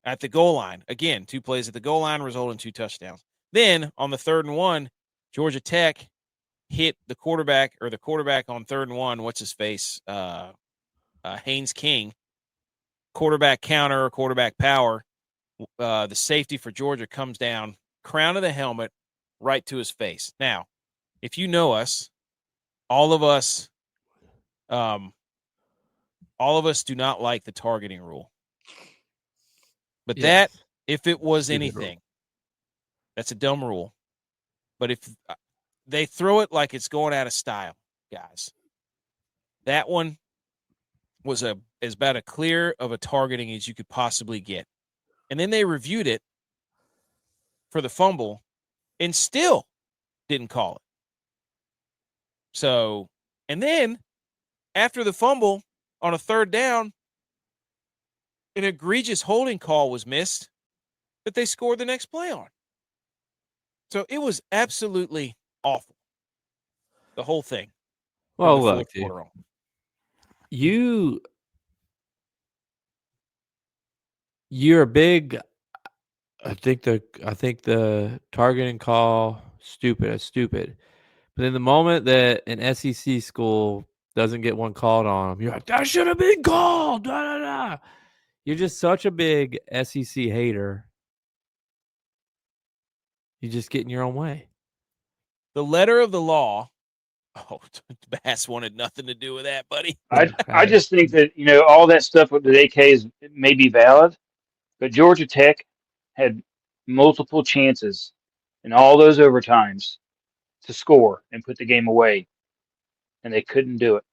at the goal line. Again, 2 plays at the goal line resulted in 2 touchdowns. Then on the 3rd and 1, Georgia Tech hit the quarterback on 3rd and 1. What's his face? Haynes King. Quarterback counter, quarterback power. The safety for Georgia comes down, crown of the helmet, right to his face. Now, if you know us, all of us do not like the targeting rule. But that, if it was anything, that's a dumb rule. But if they throw it like it's going out of style, guys, that one was as about as clear of a targeting as you could possibly get. And then they reviewed it for the fumble and still didn't call it. So, and then after the fumble on a 3rd down, an egregious holding call was missed that they scored the next play on. So it was absolutely awful. The whole thing. Well, look, dude, you're a big. I think the targeting call stupid. But in the moment that an SEC school doesn't get one called on them, you're like, that should have been called. Da, da, da. You're just such a big SEC hater. You just get in your own way. The letter of the law. Oh, Bass wanted nothing to do with that, buddy. I just think that all that stuff with the AKs may be valid, but Georgia Tech had multiple chances in all those overtimes to score and put the game away, and they couldn't do it.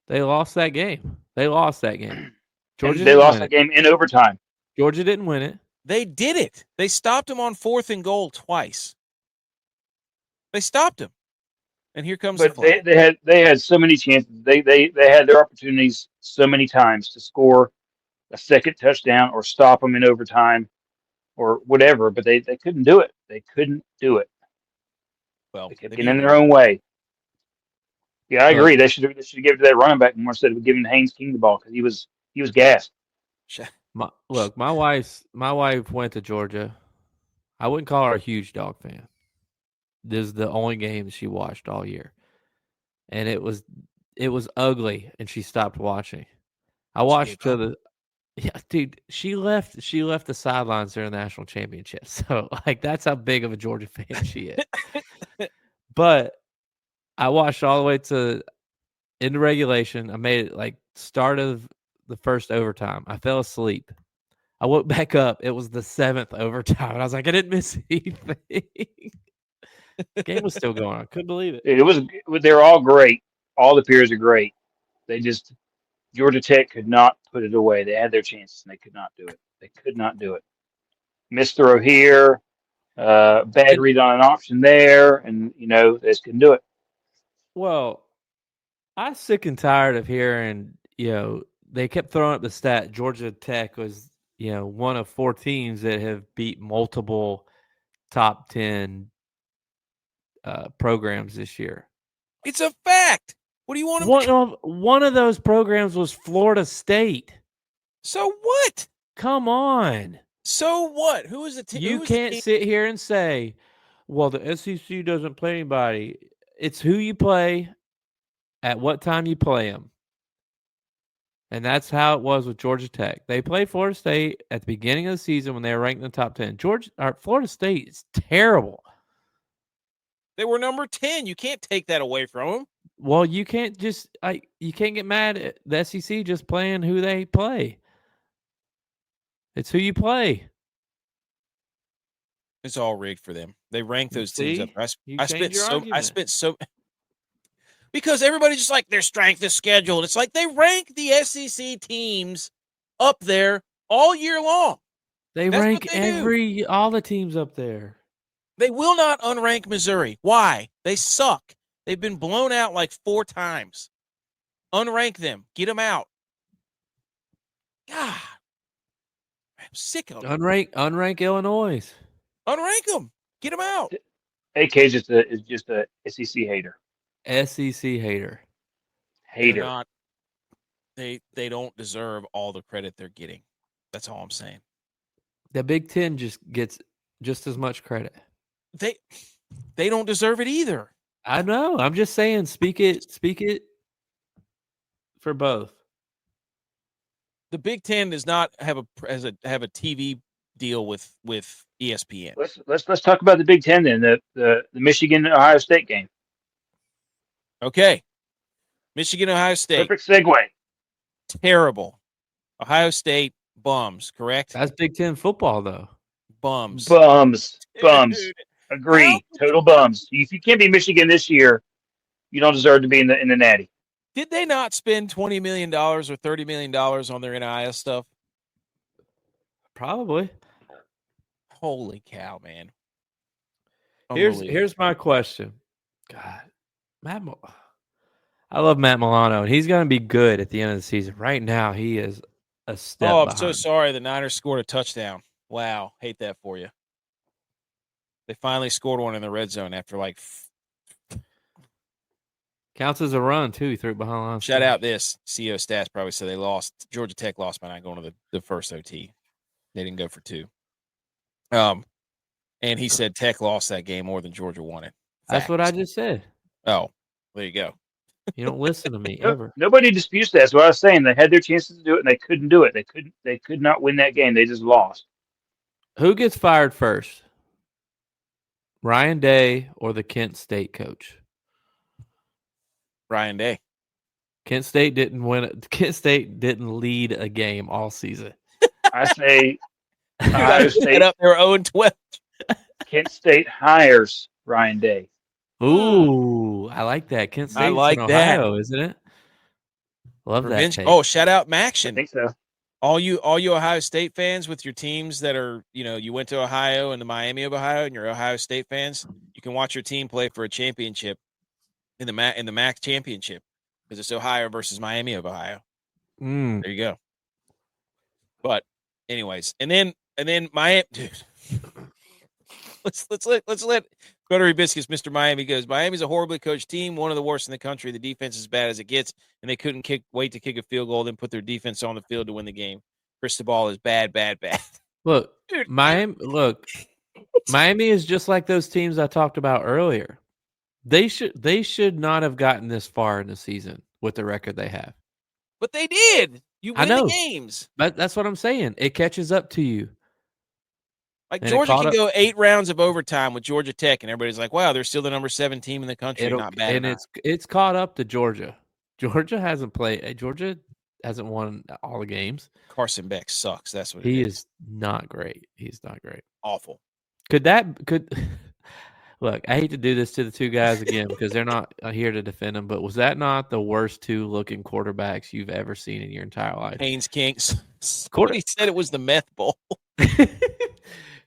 They lost that game. Georgia And they didn't lost win that it. game in overtime. Georgia didn't win it. They did it. They stopped him on 4th and goal twice. They stopped him. And here comes the But flag. they had so many chances. They had their opportunities so many times to score a second touchdown or stop them in overtime or whatever, but they couldn't do it. They couldn't do it. Well, They kept they getting in beat their own way. Yeah, I Look. agree. They should have given it to that running back more instead of giving Haynes King the ball because he was gassed. My wife went to Georgia. I wouldn't call her a huge dog fan. This is the only game she watched all year. And it was ugly and she stopped watching. I watched to the dude, she left the sidelines during the national championship. So like that's how big of a Georgia fan she is. But I watched all the way to into regulation. I made it like start of the first overtime. I fell asleep. I woke back up. It was the 7th overtime. And I was like, I didn't miss anything. The game was still going on. I couldn't believe it. They're all great. All the peers are great. They just Georgia Tech could not put it away. They had their chances and they could not do it. They could not do it. Missed throw here, bad read on an option there, and they just couldn't do it. Well, I'm sick and tired of hearing, they kept throwing up the stat. Georgia Tech was, one of 4 teams that have beat multiple top 10 programs this year. It's a fact. What do you want to One of those programs was Florida State. So what? Come on. So what? Who is the team? You can't sit here and say, well, the SEC doesn't play anybody. It's who you play, at what time you play them. And that's how it was with Georgia Tech. They played Florida State at the beginning of the season when they were ranked in the top 10. Florida State is terrible. They were number 10. You can't take that away from them. Well, you can't you can't get mad at the SEC just playing who they play. It's who you play. It's all rigged for them. They rank those teams up. I spent so because everybody's just like their strength is scheduled. It's like they rank the SEC teams up there all year long. They rank all the teams up there. They will not unrank Missouri. Why? They suck. They've been blown out like 4 times. Unrank them. Get them out. God. I'm sick of them. Unrank Illinois. Unrank them. Get them out. AK is just a SEC hater. SEC hater. Hater. Not, they don't deserve all the credit they're getting. That's all I'm saying. The Big Ten just gets just as much credit. They don't deserve it either. I know. I'm just saying, speak it for both. The Big Ten does not have a TV deal with ESPN. Let's talk about the Big Ten then. The Michigan Ohio State game. Okay, Michigan Ohio State. Perfect segue. Terrible. Ohio State bums. Correct. That's Big Ten football though. Bums. Dude. Agree. Total bums. If you can't be Michigan this year, you don't deserve to be in the Natty. Did they not spend $20 million or $30 million on their NIL stuff? Probably. Holy cow, man. Here's my question. God, I love Matt Milano, and he's going to be good at the end of the season. Right now, he is a step behind. I'm so sorry. The Niners scored a touchdown. Wow. Hate that for you. They finally scored one in the red zone after like counts as a run too. He threw it behind the line. Shout out this CEO stats probably said they lost. Georgia Tech lost by 9 going to the first OT. They didn't go for 2. And he said Tech lost that game more than Georgia won it. That's what I just said. Oh, there you go. You don't listen to me No, ever. nobody disputes that. That's what I was saying. They had their chances to do it, and they couldn't do it. They could not win that game. They just lost. Who gets fired first? Ryan Day or the Kent State coach? Ryan Day. Kent State didn't win. Kent State didn't lead a game all season. I say Ohio Set State. up their own 12. Kent State hires Ryan Day. Ooh, I like that. Kent State's like in that. Ohio, isn't it? Love Revenge. that take. Oh, shout out I Maction. think so. All you Ohio State fans with your teams that are, you went to Ohio and the Miami of Ohio, and you're Ohio State fans, you can watch your team play for a championship in the MAC championship because it's Ohio versus Miami of Ohio. There you go. But anyways, and then Miami, dude. let's let Buttery Biscuits, Mr. Miami goes. Miami's a horribly coached team, one of the worst in the country. The defense is as bad as it gets, and they couldn't wait to kick a field goal, then put their defense on the field to win the game. Cristobal is bad. Look, Dude. Miami is just like those teams I talked about earlier. They should not have gotten this far in the season with the record they have. But they did. You win the games. But that's what I'm saying. It catches up to you. Like And Georgia can go 8 rounds of overtime with Georgia Tech, and everybody's like, "Wow, they're still the number 7 team in the country." Not bad. And it's caught up to Georgia. Georgia hasn't played. Georgia hasn't won all the games. Carson Beck sucks. That's what he is. Not great. He's not great. Awful. Could look? I hate to do this to the two guys again because they're not here to defend them. But was that not the worst two looking quarterbacks you've ever seen in your entire life? Haynes Kinks. He said it was the meth bowl.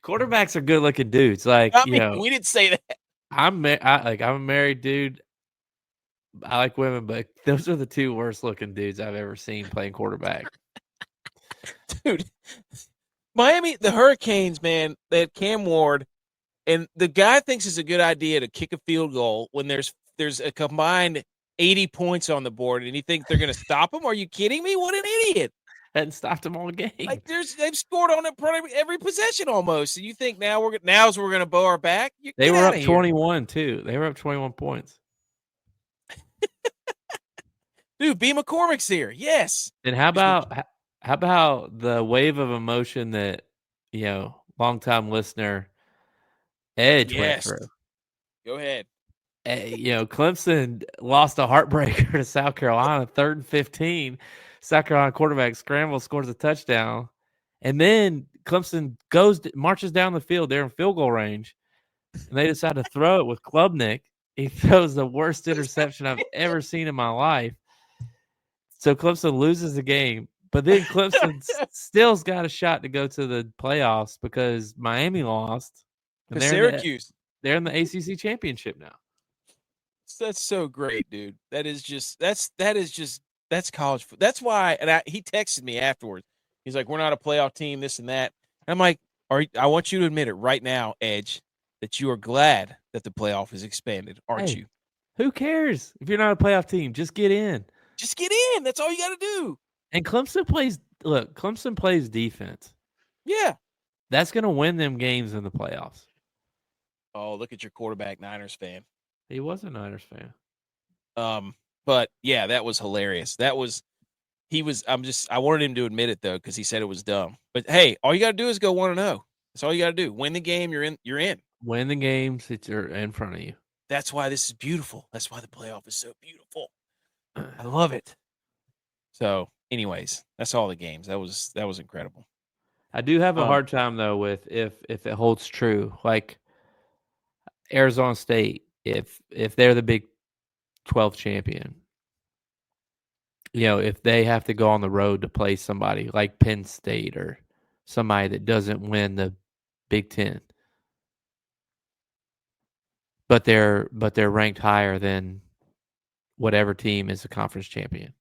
Quarterbacks are good looking dudes. Like we didn't say that. I'm a married dude. I like women, but those are the two worst looking dudes I've ever seen playing quarterback. Dude, Miami, the Hurricanes, man, they had Cam Ward, and the guy thinks it's a good idea to kick a field goal when there's a combined 80 points on the board, and you think they're going to stop him? Are you kidding me? What an idiot. Hadn't stopped them all game. Like they've scored on it every possession almost. And you think we're going to bow our back? They were up 21 too. They were up 21 points. Dude, B. McCormick's here. Yes. And how about the wave of emotion that longtime listener Edge went through? Go ahead. Clemson lost a heartbreaker to South Carolina, 3rd and 15. South Carolina quarterback scrambles, scores a touchdown, and then Clemson marches down the field. They're in field goal range, and they decide to throw it with Klubnik. He throws the worst interception I've ever seen in my life. So Clemson loses the game, but then Clemson still's got a shot to go to the playoffs because Miami lost. And Syracuse. They're in the ACC championship now. That's so great, dude. That's college. That's why. And he texted me afterwards. He's like, "We're not a playoff team, this and that." And I'm like, I want you to admit it right now, Edge, that you are glad that the playoff is expanded, aren't you? Who cares if you're not a playoff team? Just get in. Just get in. That's all you got to do. And Clemson plays defense. Yeah. That's going to win them games in the playoffs. Oh, look at your quarterback, Niners fan. He was a Niners fan. But yeah, that was hilarious. I wanted him to admit it though, because he said it was dumb. But hey, all you got to do is go 1-0. That's all you got to do. Win the game, you're in. Win the games that are in front of you. That's why this is beautiful. That's why the playoff is so beautiful. I love it. So, anyways, that's all the games. That was incredible. I do have a hard time though with if it holds true, like Arizona State, if they're the Big 12 champion, if they have to go on the road to play somebody like Penn State or somebody that doesn't win the Big 10, but they're ranked higher than whatever team is a conference champion.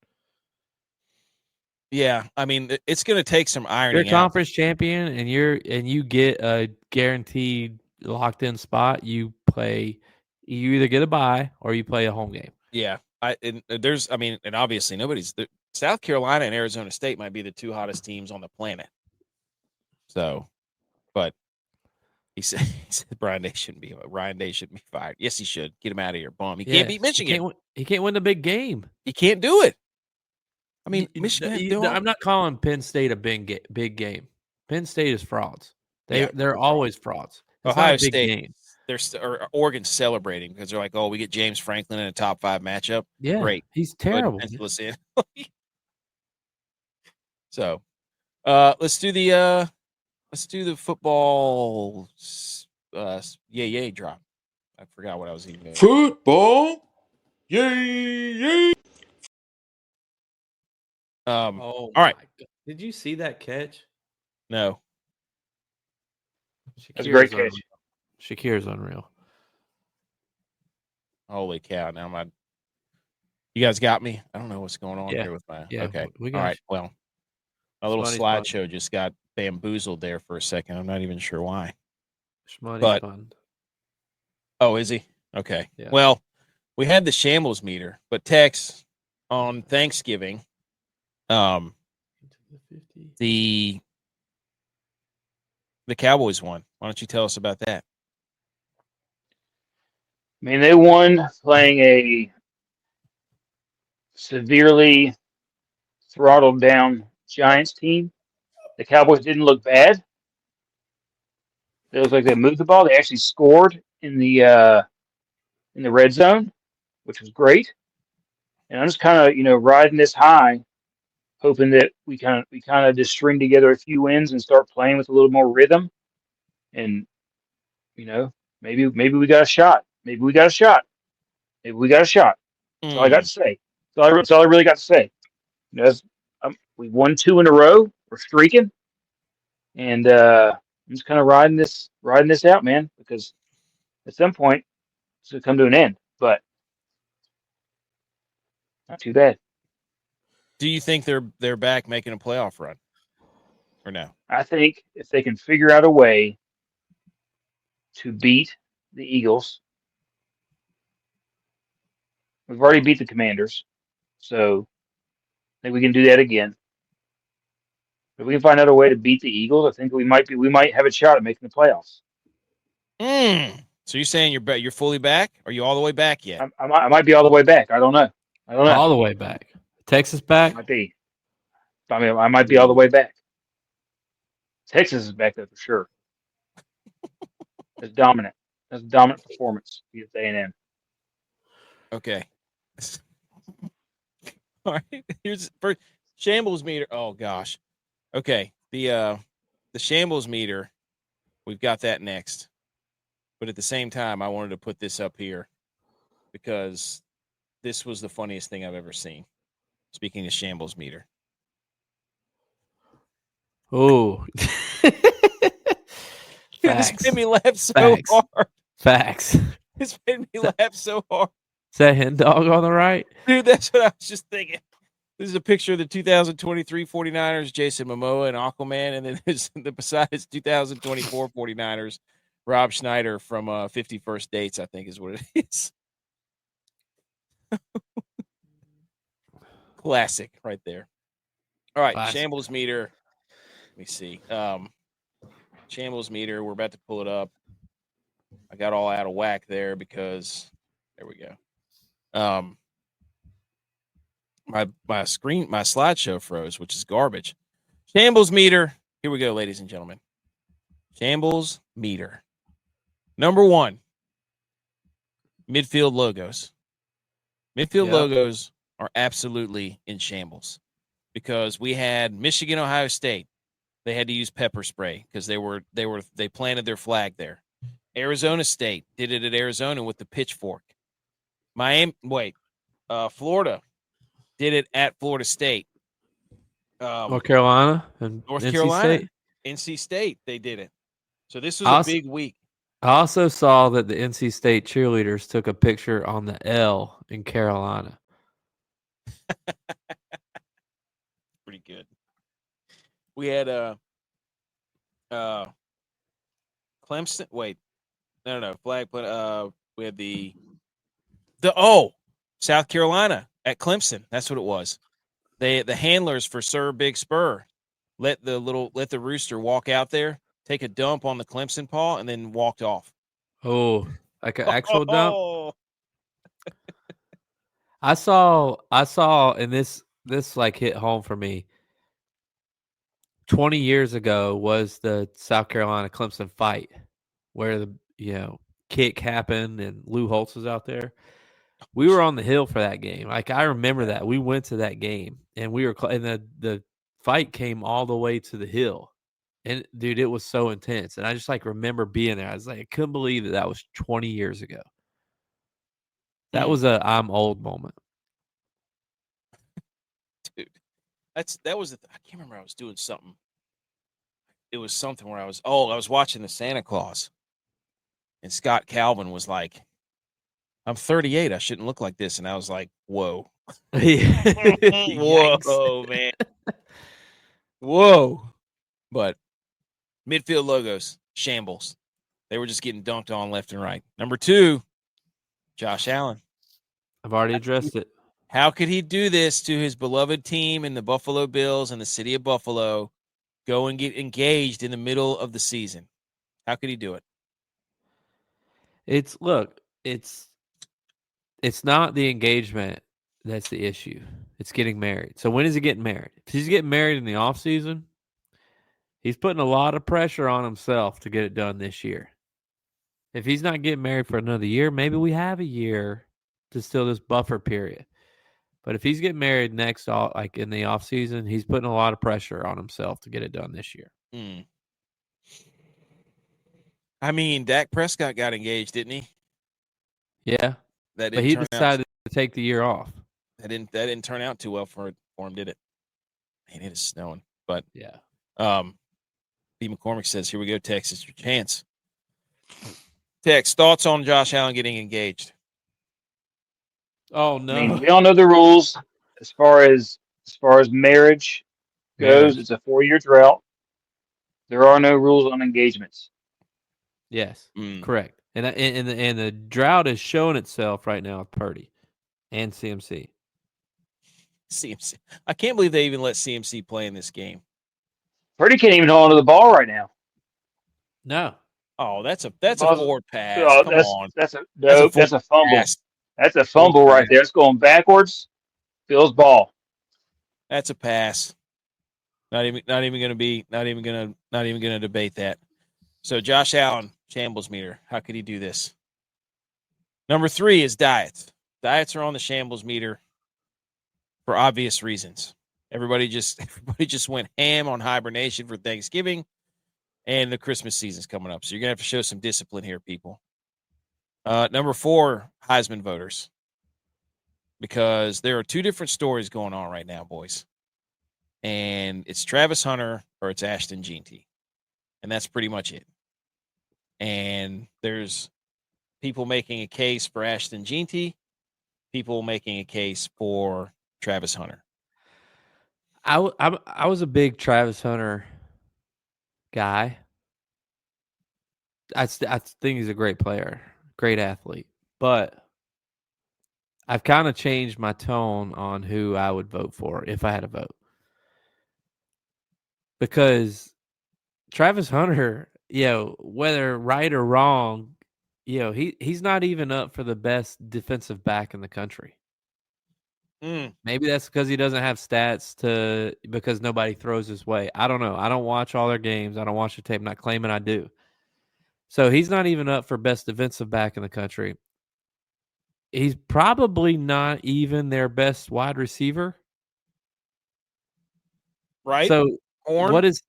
Yeah, I mean, it's going to take some ironing. You're a conference champion, and you get a guaranteed locked in spot. You either get a bye or you play a home game. Yeah, and obviously South Carolina and Arizona State might be the two hottest teams on the planet. So, but He said Ryan Day shouldn't be fired. Yes, he should. Get him out of here. Bum. He Yeah, can't beat Michigan. He can't win the big game. He can't do it. I mean, Michigan. I'm not calling Penn State a big game. Penn State is frauds. They're always frauds. It's Ohio not a big State. game. Or Oregon's celebrating because they're like, oh, we get James Franklin in a top 5 matchup. Yeah, great. He's terrible. Pencil us in. So, let's do the football. Yay drop. I forgot what I was even doing. Football. Yay. All right. Did you see that catch? No. That's a great catch. Unreal. Shakir's unreal. Holy cow! Now you guys got me. I don't know what's going on here with my. Yeah, okay. we got all right. Well, my little Shmoney's slideshow just got bamboozled there for a second. I'm not even sure why. Shmoney's fun. Oh, is he? Okay. Yeah. Well, we had the shambles meter, but Tex on Thanksgiving, the Cowboys won. Why don't you tell us about that? I mean, they won playing a severely throttled down Giants team. The Cowboys didn't look bad. It looked like they moved the ball. They actually scored in the red zone, which was great. And I'm just kind of riding this high, hoping that we kind of just string together a few wins and start playing with a little more rhythm. And maybe we got a shot. Maybe we got a shot. Maybe we got a shot. That's all I got to say. That's all I really got to say. We won 2 in a row. We're streaking, and I'm just kind of riding this out, man. Because at some point it's gonna come to an end, but not too bad. Do you think they're back making a playoff run, or no? I think if they can figure out a way to beat the Eagles. We've already beat the Commanders, so I think we can do that again. If we can find out a way to beat the Eagles, I think we might have a shot at making the playoffs. So you're saying you're fully back? Are you all the way back yet? I might be all the way back. I don't know. All the way back. Texas back? Might be. I mean, I might be all the way back. Texas is back there for sure. That's dominant. That's a dominant performance against A&M. Okay. All right. Here's first shambles meter. Oh gosh. Okay. The shambles meter. We've got that next. But at the same time, I wanted to put this up here because this was the funniest thing I've ever seen. Speaking of shambles meter. Oh. This made me laugh so hard. Facts. This made me laugh so hard. Is that hen dog on the right? Dude, that's what I was just thinking. This is a picture of the 2023 49ers, Jason Momoa and Aquaman, and then beside his 2024 49ers, Rob Schneider from 51st Dates, I think is what it is. Classic right there. All right, Classic. Shambles meter. Let me see. Shambles meter, we're about to pull it up. I got all out of whack there because there we go. My slideshow froze, which is garbage. Shambles meter. Here we go, ladies and gentlemen. Shambles meter. Number 1, midfield logos. Midfield logos are absolutely in shambles because we had Michigan, Ohio State. They had to use pepper spray because they planted their flag there. Arizona State did it at Arizona with the pitchfork. Florida did it at Florida State. North Carolina and North NC Carolina, State. NC State, they did it. So this was a big week. I also saw that the NC State cheerleaders took a picture on the L in Carolina. Pretty good. We had Clemson. Wait, no, flag. But we had the South Carolina at Clemson. That's what it was. The handlers for Sir Big Spur let the rooster walk out there take a dump on the Clemson paw, and then walked off. Oh, like an actual dump. Oh, I saw, and this like hit home for me. 20 years ago was the South Carolina Clemson fight, where the kick happened and Lou Holtz was out there. We were on the hill for that game. Like I remember that we went to that game and we were, and the fight came all the way to the hill, and dude, it was so intense. And I just like remember being there. I was like, I couldn't believe that was 20 years ago. That was a I'm old moment. dude, that was I can't remember. I was doing something. It was something where I was watching the Santa Claus, and Scott Calvin was like, "I'm 38. I shouldn't look like this," and I was like, "Whoa, whoa, man, whoa!" But midfield logos, shambles. They were just getting dunked on left and right. Number 2, Josh Allen. I've already addressed it. How could he do this to his beloved team in the Buffalo Bills and the city of Buffalo? Go and get engaged in the middle of the season. How could he do it? It's not the engagement that's the issue. It's getting married. So when is he getting married? If he's getting married in the off season, he's putting a lot of pressure on himself to get it done this year. If he's not getting married for another year, maybe we have a year to still this buffer period. But if he's getting married next, like in the off season, he's putting a lot of pressure on himself to get it done this year. I mean, Dak Prescott got engaged, didn't he? Yeah, but he decided to take the year off. That didn't turn out too well for him, did it? Man, it is snowing. But yeah. B. McCormick says, "Here we go, Texas, your chance." Tex, thoughts on Josh Allen getting engaged? Oh no, I mean, we all know the rules as far as marriage goes. It's a 4-year drought. There are no rules on engagements. Yes, correct. And the drought is showing itself right now with Purdy and CMC. CMC. I can't believe they even let CMC play in this game. Purdy can't even hold onto the ball right now. No. Oh, that's a forward pass. Come on. That's a fumble. Pass. That's a fumble right there. It's going backwards. Bill's ball. That's a pass. Not even going to debate that. So Josh Allen, shambles-meter. How could he do this? Number 3 is diets. Diets are on the shambles-meter for obvious reasons. Everybody just went ham on hibernation for Thanksgiving, and the Christmas season's coming up. So you're going to have to show some discipline here, people. Number 4, Heisman voters. Because there are 2 different stories going on right now, boys. And it's Travis Hunter or it's Ashton Jeanty. And that's pretty much it. And there's people making a case for Ashton Jeanty, people making a case for Travis Hunter. I was a big Travis Hunter guy. I think he's a great player, great athlete. But I've kind of changed my tone on who I would vote for if I had a vote. Because Travis Hunter, whether right or wrong, he's not even up for the best defensive back in the country. Maybe that's because he doesn't have stats because nobody throws his way. I don't know. I don't watch all their games. I don't watch the tape. I'm not claiming I do. So he's not even up for best defensive back in the country. He's probably not even their best wide receiver. Right? So what is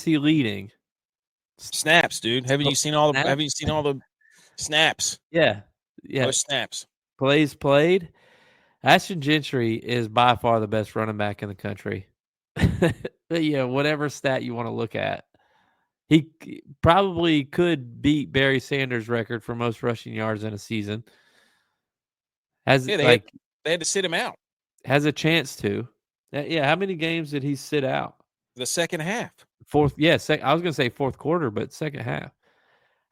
he leading? Snaps, dude. Haven't you seen all the snaps? Yeah. Those snaps. Plays played. Ashton Gentry is by far the best running back in the country. Whatever stat you want to look at. He probably could beat Barry Sanders' record for most rushing yards in a season. They had to sit him out. Has a chance to. How many games did he sit out? The second half. I was going to say fourth quarter, but second half.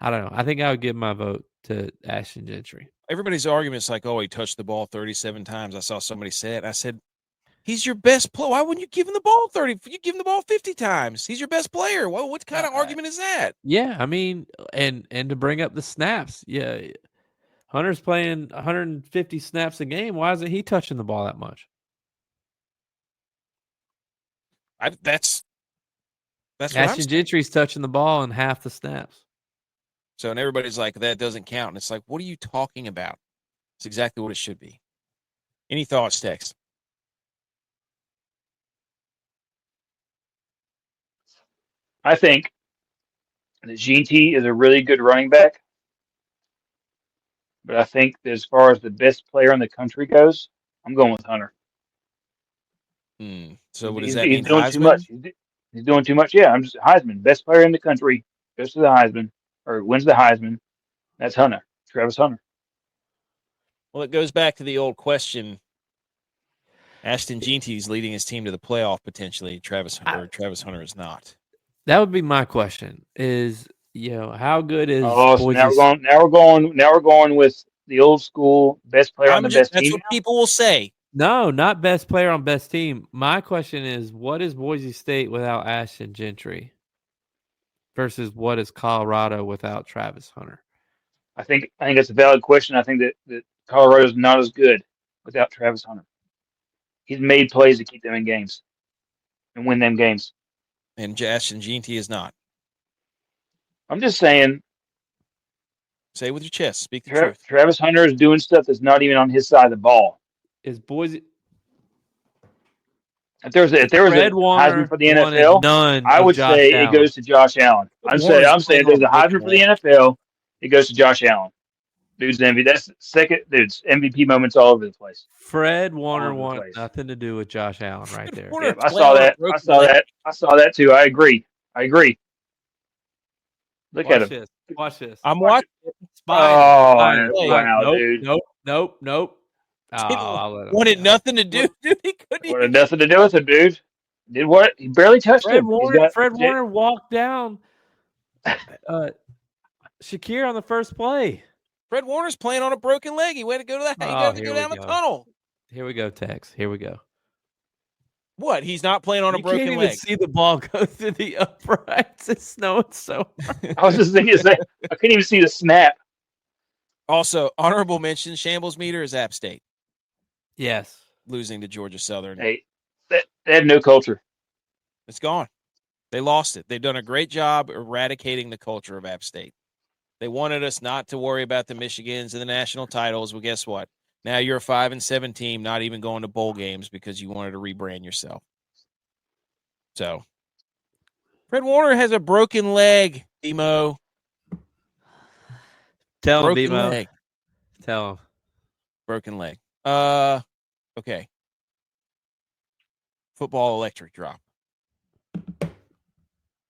I don't know. I think I would give my vote to Ashton Gentry. Everybody's argument is like, oh, he touched the ball 37 times. I saw somebody say it. I said, He's your best player. Why wouldn't you give him the ball 30? You give him the ball 50 times. He's your best player. Well, what kind of argument is that? Yeah, I mean, and to bring up the snaps, yeah, Hunter's playing 150 snaps a game. Why isn't he touching the ball that much? That's what I'm Ashton saying. Gentry's touching the ball in half the snaps. So, and everybody's like, that doesn't count. And it's like, what are you talking about? It's exactly what it should be. Any thoughts, Tex? I think that GT is a really good running back, but I think that as far as the best player in the country goes, I'm going with Hunter. So what does He's that mean? doing Heisman? too much. He's doing too much. Yeah, I'm just Heisman, best player in the country, goes to the Heisman or wins the Heisman. That's Hunter, Travis Hunter. Well, it goes back to the old question. Ashton Jeanty's leading his team to the playoff potentially. Travis Hunter is not. That would be my question. Is how good is? Oh, so now we're going with the old school best player on the best team. That's what people will say. No, not best player on best team. My question is, what is Boise State without Ashton Gentry versus what is Colorado without Travis Hunter? I think that's a valid question. I think that Colorado's not as good without Travis Hunter. He's made plays to keep them in games and win them games. And Ashton Jeanty is not. I'm just saying. Say it with your chest. Speak the truth. Travis Hunter is doing stuff that's not even on his side of the ball. Is Boise? If there was a Heisman for the NFL, I would say it goes to Josh Allen. I'm saying if there's a Heisman for the NFL, it goes to Josh Allen. Dude's MVP. That's second. Dude's MVP moments all over the place. Fred Warner wanted nothing to do with Josh Allen right there. Yeah, I saw that. I saw that too. I agree. Look at him. Watch this. I'm watching. Wow, dude. Nope. Wanted nothing to do, dude. He couldn't. Wanted nothing to do with it, dude. Did what? He barely touched him. Fred Warner walked down Shakir on the first play. Fred Warner's playing on a broken leg. He had to go to that. He had to go down the tunnel. Here we go, Tex. Here we go. What? He's not playing on a broken leg. You can't even see the ball go through the uprights. It's snowing so hard. I was just thinking, I couldn't even see the snap. Also, honorable mention, shambles-o-meter is App State. Yes. Losing to Georgia Southern. Hey, they have no culture. It's gone. They lost it. They've done a great job eradicating the culture of App State. They wanted us not to worry about the Michigans and the national titles. Well, guess what? Now you're a 5-7 team, not even going to bowl games because you wanted to rebrand yourself. So, Fred Warner has a broken leg, Demo. Tell him, Demo. Tell him. Broken leg. Okay. Football electric drop.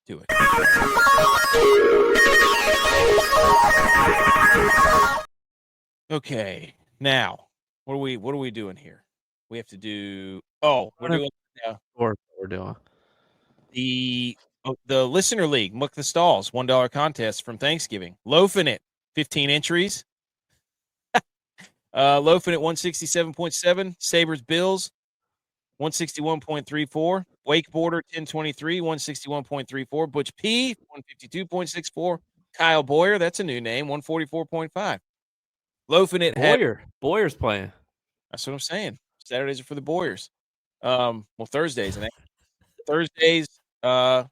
Do it. Okay. Now, what are we doing here? We have to do. Oh, we're doing. We're doing the listener league. Muck the Stalls $1 contest from Thanksgiving. Loafing it 15 entries. Loafing at 167.7. Sabres Bills 161.34. Wake Border 1023 161.34. Butch P 152.64. Kyle Boyer, that's a new name, 144.5. Loafing it. Boyer's playing. That's what I'm saying. Saturdays are for the Boyers. Thursdays. And Thursdays,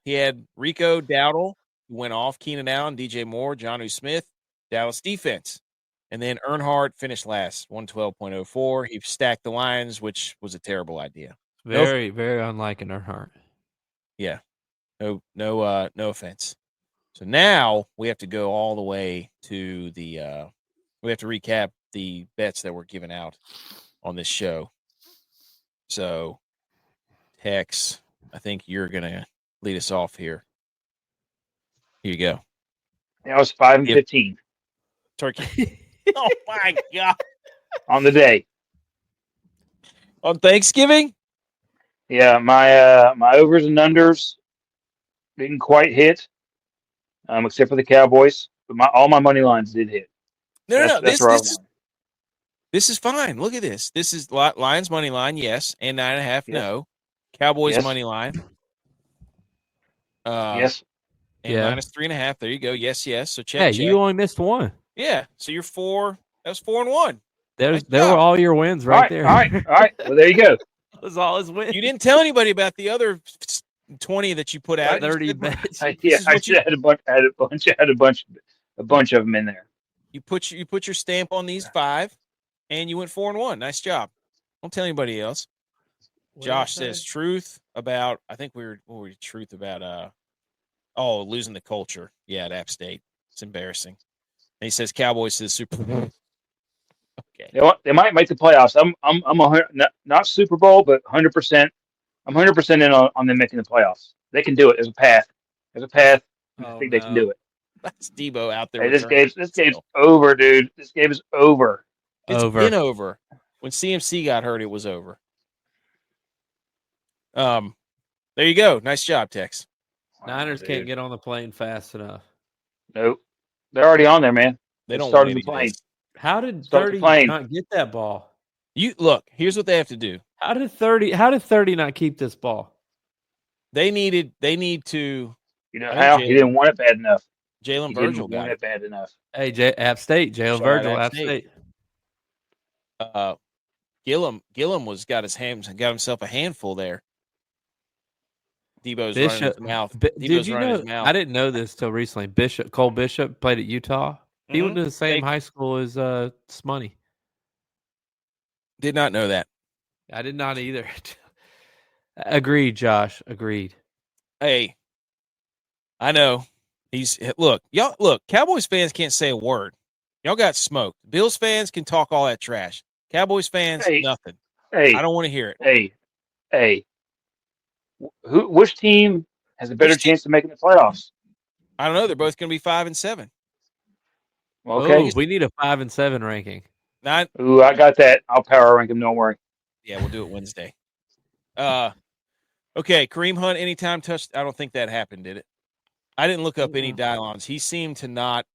he had Rico Dowdle, who went off, Keenan Allen, DJ Moore, Jonnu Smith, Dallas defense. And then Earnhardt finished last, 112.04. He stacked the Lions, which was a terrible idea. Very unlike an Earnhardt. Yeah. No offense. So now we have to go all the way to the we have to recap the bets that were given out on this show. So, Tex, I think you're going to lead us off here. Here you go. That was 5 and 15. Turkey. Oh, my God. On the day. On Thanksgiving? Yeah, my overs and unders didn't quite hit, except for the Cowboys. But all my money lines did hit. No. This This is fine. Look at this. This is Lions money line, yes, and 9.5, Yes. no. Cowboys Yes. money line. Yes. And Yeah. minus 3.5. There you go. Yes. So check. Hey, check. you only missed one. Yeah. So you're 4. That was 4-1. There Nice were job. all your wins right there. All right. Well, there you go. That was all his wins. You didn't tell anybody about the other 20 that you put out. 30 You said, bets. I is what had a bunch of them in there. You put your stamp on these 5, and you went 4-1. Nice job. Don't tell anybody else. Josh says truth about. I think what were we truth about? Losing the culture. Yeah, at App State. It's embarrassing. And he says Cowboys to the Super Bowl. Okay. They might make the playoffs. I'm not Super Bowl, but 100%. I'm 100% in on them making the playoffs. They can do it. There's a path. I think they can do it. That's Debo out there. Hey, this game's over, dude. This game is over. It's been over. When CMC got hurt, it was over. There you go. Nice job, Tex. Niners can't get on the plane fast enough. Nope. They're already on there, man. They don't started want the any plane. of this. How did Start the 30 plane. not get that ball? You look. Here's what they have to do. How did 30 not keep this ball? They need to. You know how? He didn't want it bad enough. Jalen Virgil got it bad enough. Hey, App State, Jalen Virgil, App State. Gillum got himself a handful there. Debo's running his mouth. Did you know? I didn't know this till recently. Cole Bishop played at Utah. He went to the same high school as Smoney. Did not know that. I did not either. Agreed, Josh. Agreed. Hey, I know. Look, Cowboys fans can't say a word. Y'all got smoked. Bills fans can talk all that trash. Cowboys fans, nothing. Hey, I don't want to hear it. Hey. Which team has a better chance of making the playoffs? I don't know. They're both going to be 5 and 7. Okay. Ooh, we need a 5 and 7 ranking. I got that. I'll power rank them. Don't worry. Yeah, we'll do it Wednesday. Okay, Kareem Hunt anytime touch. I don't think that happened, did it? I didn't look up any DYLONs. He seemed to not.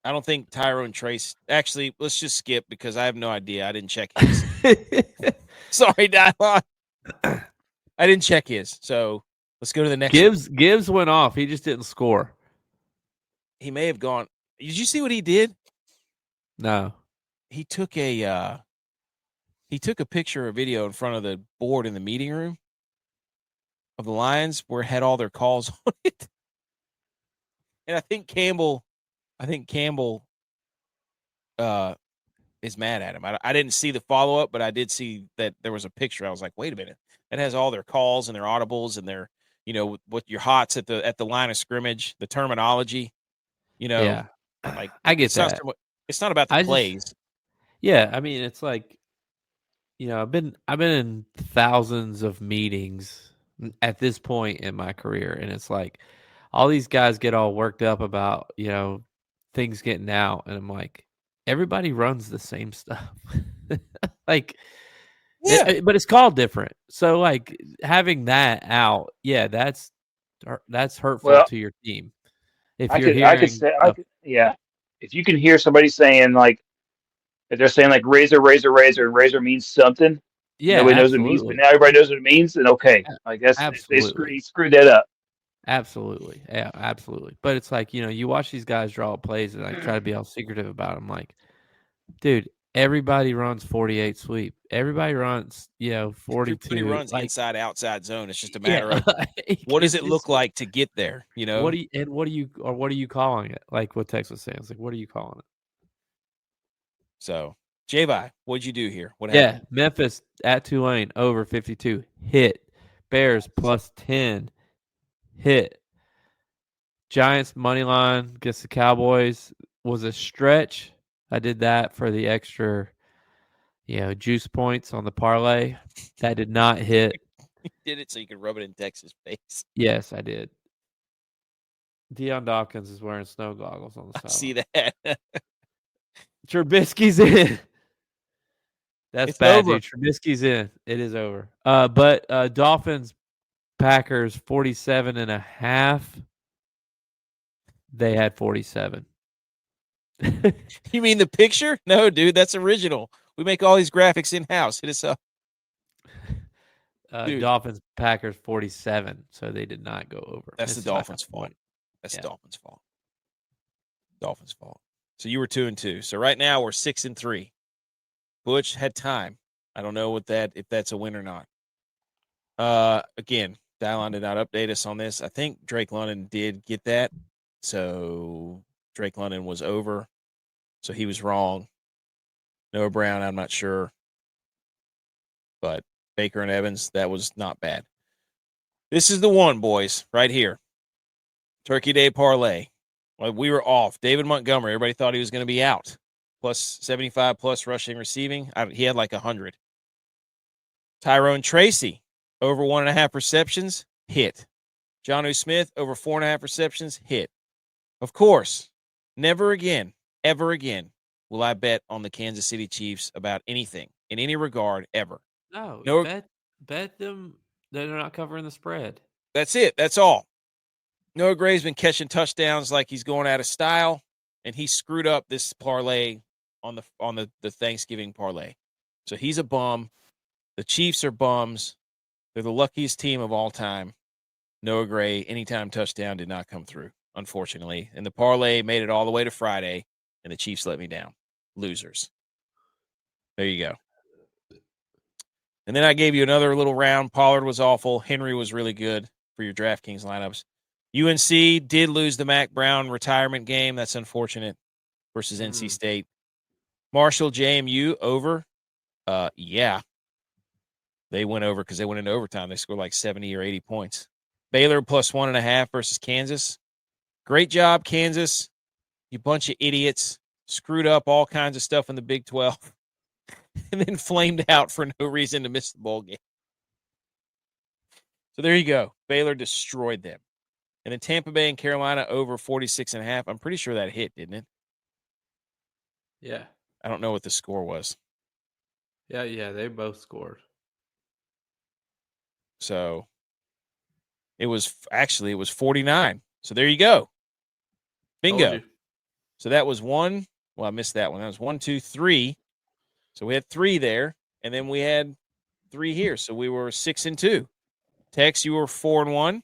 I don't think Tyrone Trace. Actually, let's just skip because I have no idea. I didn't check his. Sorry, DYLON. I didn't check his. So let's go to the next. Gibbs went off. He just didn't score. He may have gone. Did you see what he did? No. He took a picture or video in front of the board in the meeting room of the Lions where it had all their calls on it. And I think Campbell is mad at him. I didn't see the follow-up, but I did see that there was a picture. I was like, wait a minute. It has all their calls and their audibles and their, what your hots at the line of scrimmage, the terminology, Yeah. like I get that. It's not about the plays. Yeah, I mean, it's like, I've been in thousands of meetings at this point in my career, and it's like all these guys get all worked up about, things getting out, and I'm like, everybody runs the same stuff. Like, yeah, but it's called different. So like having that out, yeah, that's hurtful to your team. If if you can hear somebody saying like, if they're saying like razor, razor, razor, and razor means something, nobody knows what it means, but now everybody knows what it means, then okay, like they screwed that up. Absolutely, yeah, absolutely. But it's like you watch these guys draw plays and like try to be all secretive about them. Like, dude, everybody runs 48 sweep. Everybody runs 42. Everybody runs inside outside zone. It's just a matter of what does it look like to get there. What are you calling it? Like what Tex was saying. It's like, what are you calling it? So, J-Vi, what'd you do here? What happened? Yeah, Memphis at Tulane over 52 hit. Bears plus 10 hit. Giants money line against the Cowboys was a stretch. I did that for the extra, juice points on the parlay. That did not hit. You did it so you could rub it in Texas' face. Yes, I did. Deion Dawkins is wearing snow goggles on the side. I see that. Trubisky's in. That's it's bad, over. dude. Trubisky's in. It is over. But Dolphins, Packers 47.5. They had 47. You mean the picture? No, dude, that's original. We make all these graphics in-house. Hit us up. Dude. Dolphins Packers 47, so they did not go over. That's the Missed by a Dolphins' fault. point. That's Yeah. the Dolphins' fault. Dolphins' fault. So you were 2-2. So right now we're 6-3. Butch had time. I don't know if that's a win or not. Again, DYLON did not update us on this. I think Drake London did get that. So Drake London was over. So he was wrong. Noah Brown, I'm not sure. But Baker and Evans, that was not bad. This is the one, boys, right here. Turkey Day parlay. Well, we were off. David Montgomery, everybody thought he was going to be out. Plus 75 plus rushing, receiving. He had like 100. Tyrone Tracy, over 1.5 receptions, hit. Jonnu Smith, over 4.5 receptions, hit. Of course, never again, ever again, will I bet on the Kansas City Chiefs about anything, in any regard, ever. No, bet them that they're not covering the spread. That's it. That's all. Noah Gray's been catching touchdowns like he's going out of style, and he screwed up this parlay on the Thanksgiving parlay. So he's a bum. The Chiefs are bums. They're the luckiest team of all time. Noah Gray, anytime touchdown, did not come through, unfortunately. And the parlay made it all the way to Friday, and the Chiefs let me down. Losers. There you go. And then I gave you another little round. Pollard was awful. Henry was really good for your DraftKings lineups. UNC did lose the Mac Brown retirement game. That's unfortunate versus NC State. Marshall, JMU over. Yeah. They went over because they went into overtime. They scored like 70 or 80 points. Baylor plus 1.5 versus Kansas. Great job, Kansas. You bunch of idiots. Screwed up all kinds of stuff in the Big 12. And then flamed out for no reason to miss the bowl game. So there you go. Baylor destroyed them. And then Tampa Bay and Carolina over 46.5. I'm pretty sure that hit, didn't it? Yeah. I don't know what the score was. Yeah, they both scored. So it was 49. So there you go. Bingo. So that was one. Well, I missed that one. That was 1, 2, 3. So we had 3 there, and then we had 3 here. So we were 6-2. Tex, you were 4-1.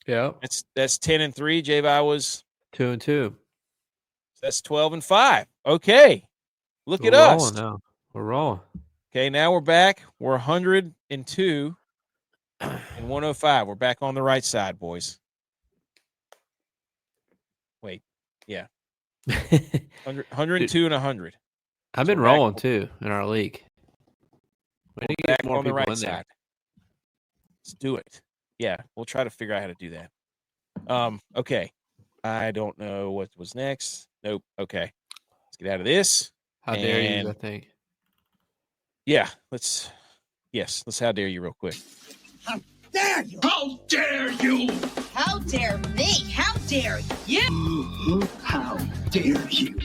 Yeah. That's 10-3. J-Vi was 2-2. That's 12-5. Okay. Look at We're us. rolling now. We're rolling. Okay, now we're back. We're 102 and 105. We're back on the right side, boys. Wait. Yeah. 102 and 100. I've So been we're back- rolling too in our league. We need to Back get more on the people right in there. side. Let's do it. Yeah, we'll try to figure out how to do that. Okay. I don't know what was next. Nope. Okay. Let's get out of this. How dare you, And- I think. Yeah, let's how dare you real quick. Dare you? How dare you? How dare me? How dare you? How dare you?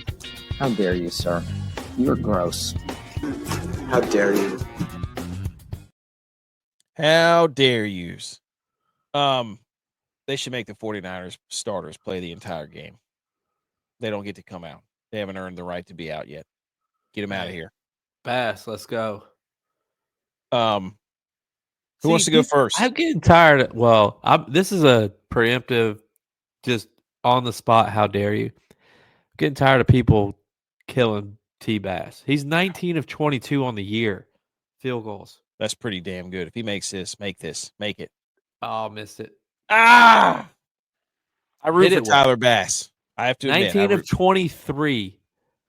How dare you, sir? You're gross. How dare you? How dare yous? They should make the 49ers starters play the entire game. They don't get to come out. They haven't earned the right to be out yet. Get them out of here. Bass, let's go. Who wants to go first? I'm getting tired. This is a preemptive, just on the spot. How dare you? Getting tired of people killing T Bass. He's 19 of 22 on the year. Field goals. That's pretty damn good. If he makes this, make it. Oh, missed it. I root Hit for it well. Tyler Bass. I have to admit. 19 of 23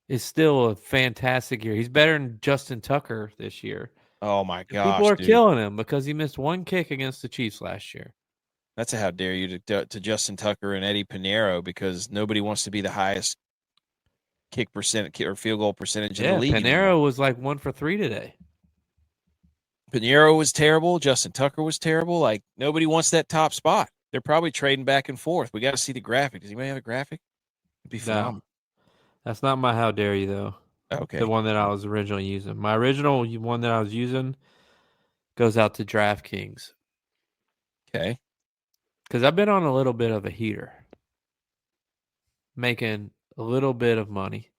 is still a fantastic year. He's better than Justin Tucker this year. Oh my And gosh, people are dude. killing him because he missed one kick against the Chiefs last year. That's a how dare you to Justin Tucker and Eddie Pinheiro, because nobody wants to be the highest kick percent or field goal percentage in Yeah, the league. Pinheiro was like 1 for 3 today. Pinheiro was terrible. Justin Tucker was terrible. Like, nobody wants that top spot. They're probably trading back and forth. We got to see the graphic. Does anybody have a graphic? It'd be phenomenal. No, that's not my how dare you though. Okay. The one that I was originally using. My original one that I was using goes out to DraftKings Okay. because I've been on a little bit of a heater, making a little bit of money.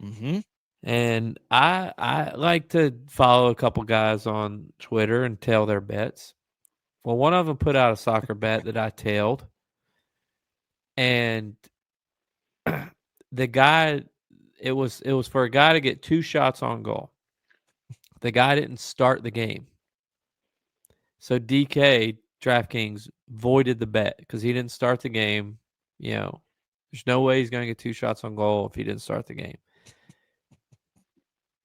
Mm-hmm. And I like to follow a couple guys on Twitter and tail their bets. Well, one of them put out a soccer bet that I tailed. And the guy, it was for a guy to get 2 shots on goal. The guy didn't start the game. So DK, DraftKings, voided the bet because he didn't start the game. You know, there's no way he's going to get 2 shots on goal if he didn't start the game.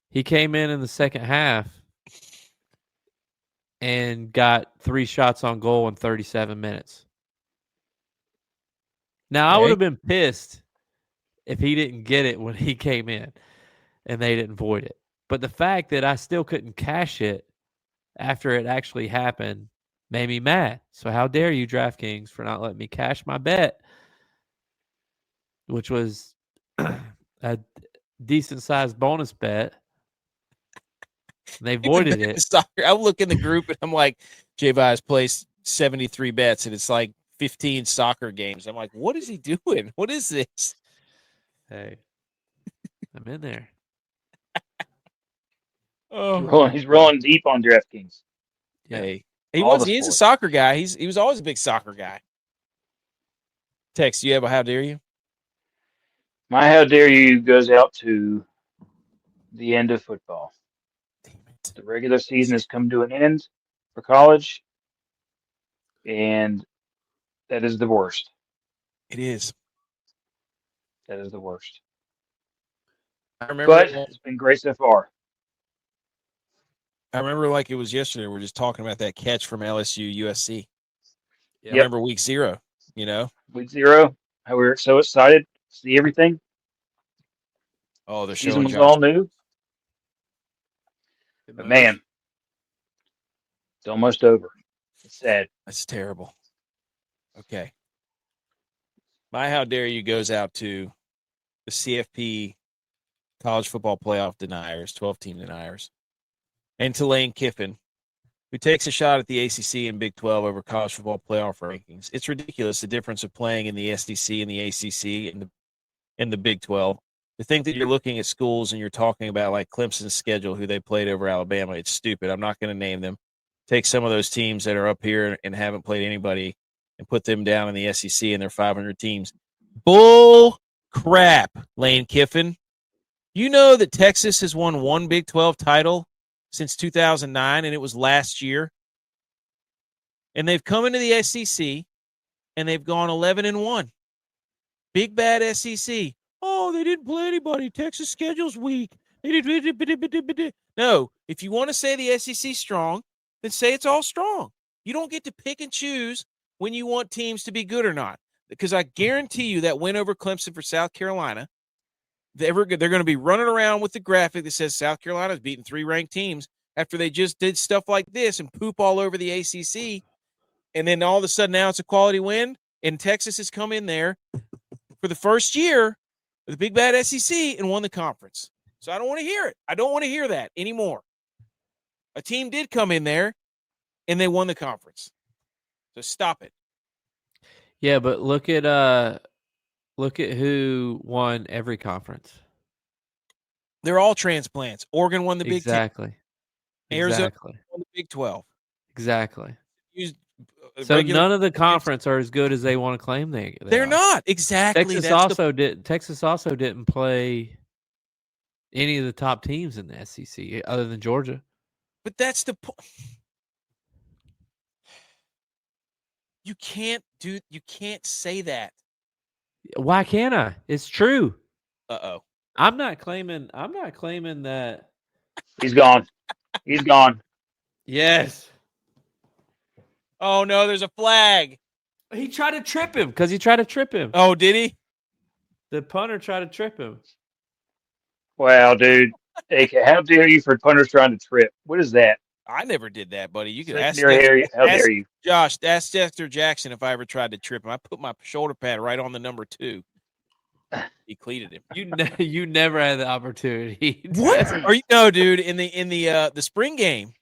He came in the second half and got 3 shots on goal in 37 minutes. Now, I would have been pissed if he didn't get it when he came in and they didn't void it. But the fact that I still couldn't cash it after it actually happened made me mad. So how dare you, DraftKings, for not letting me cash my bet, which was a decent-sized bonus bet. They voided it. I look in the group and I'm like, J-Vi's placed 73 bets and it's like 15 soccer games. I'm like, what is he doing? What is this? Hey, I'm in there. He's rolling deep on DraftKings. Yeah. Hey, he's a soccer guy. He was always a big soccer guy. Tex, do you have a how dare you? My how dare you goes out to the end of football. Damn it. The regular season has come to an end for college, and that is the worst. It is. That is the worst. I remember, But it's been great so far. I remember like it was yesterday. We're just talking about that catch from LSU USC. Yep. I remember week 0. You know, Week 0, how we were so excited to see everything. oh, the Season was Josh. all new, but man, it's almost over. It's sad. That's terrible. Okay. My how dare you goes out to the CFP college football playoff deniers, 12-team deniers, and to Lane Kiffin, who takes a shot at the ACC and Big 12 over college football playoff rankings. It's ridiculous, the difference of playing in the SEC and the ACC and the Big 12. To think that you're looking at schools and you're talking about like Clemson's schedule, who they played over Alabama, it's stupid. I'm not going to name them. Take some of those teams that are up here and haven't played anybody and put them down in the SEC and their 500 teams. Bull crap, Lane Kiffin. You know that Texas has won 1 Big 12 title since 2009, and it was last year. And they've come into the SEC, and they've gone 11-1. Big bad SEC. Oh, they didn't play anybody. Texas schedule's weak. No, if you want to say the SEC strong, then say it's all strong. You don't get to pick and choose when you want teams to be good or not. Because I guarantee you that win over Clemson for South Carolina, they're going to be running around with the graphic that says South Carolina's beaten 3 ranked teams after they just did stuff like this and poop all over the ACC. And then all of a sudden now it's a quality win, and Texas has come in there for the first year with the big bad SEC and won the conference. So I don't want to hear it. I don't want to hear that anymore. A team did come in there, and they won the conference. So stop it. Yeah, but look at who won every conference. They're all transplants. Oregon won the Big 10. Exactly. Arizona won the Big 12. Exactly. So none of the conference are as good as they want to claim they're are. Not. Exactly. Texas also didn't play any of the top teams in the SEC other than Georgia. But that's the point. You can't say that. Why can't I? It's true. Uh-oh. I'm not claiming that. He's gone. He's gone. Yes. Oh no, there's a flag. He tried to trip him because he tried to trip him. Oh, did he? The punter tried to trip him. Wow, dude. AK, how dare you for punters trying to trip? What is that? I never did that, buddy. You could ask How dare you? Josh, ask Dexter Jackson if I ever tried to trip him. I put my shoulder pad right on the number 2. He cleated him. You never had the opportunity. What? Are you no, dude, in the spring game.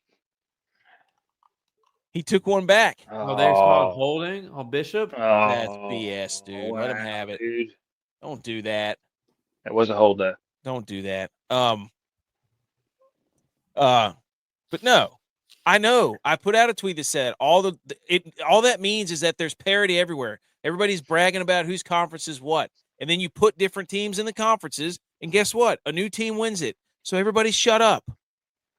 He took one back. Oh, there's called holding on Bishop. Oh, that's BS, dude. Let him have it. Dude. Don't do that. That was a hold, though. Don't do that. But no, I know. I put out a tweet that said all that means is that there's parity everywhere. Everybody's bragging about whose conference is what. And then you put different teams in the conferences, and guess what? A new team wins it. So everybody shut up.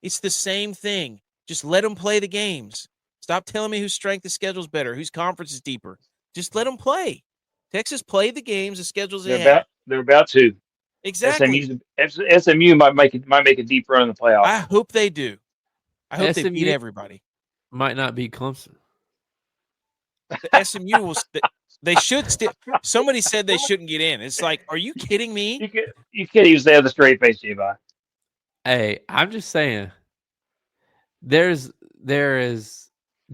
It's the same thing. Just let them play the games. Stop telling me whose strength of schedule is better, whose conference is deeper. Just let them play. Texas played the games, the schedules they had. They're about to. Exactly. SMU might make a deep run in the playoffs. I hope they do. I hope they SMU beat everybody. Might not beat Clemson. The SMU will. They should still. Somebody said they shouldn't get in. It's like, are you kidding me? You can't even say the straight face, J-Vi. Hey, I'm just saying. There is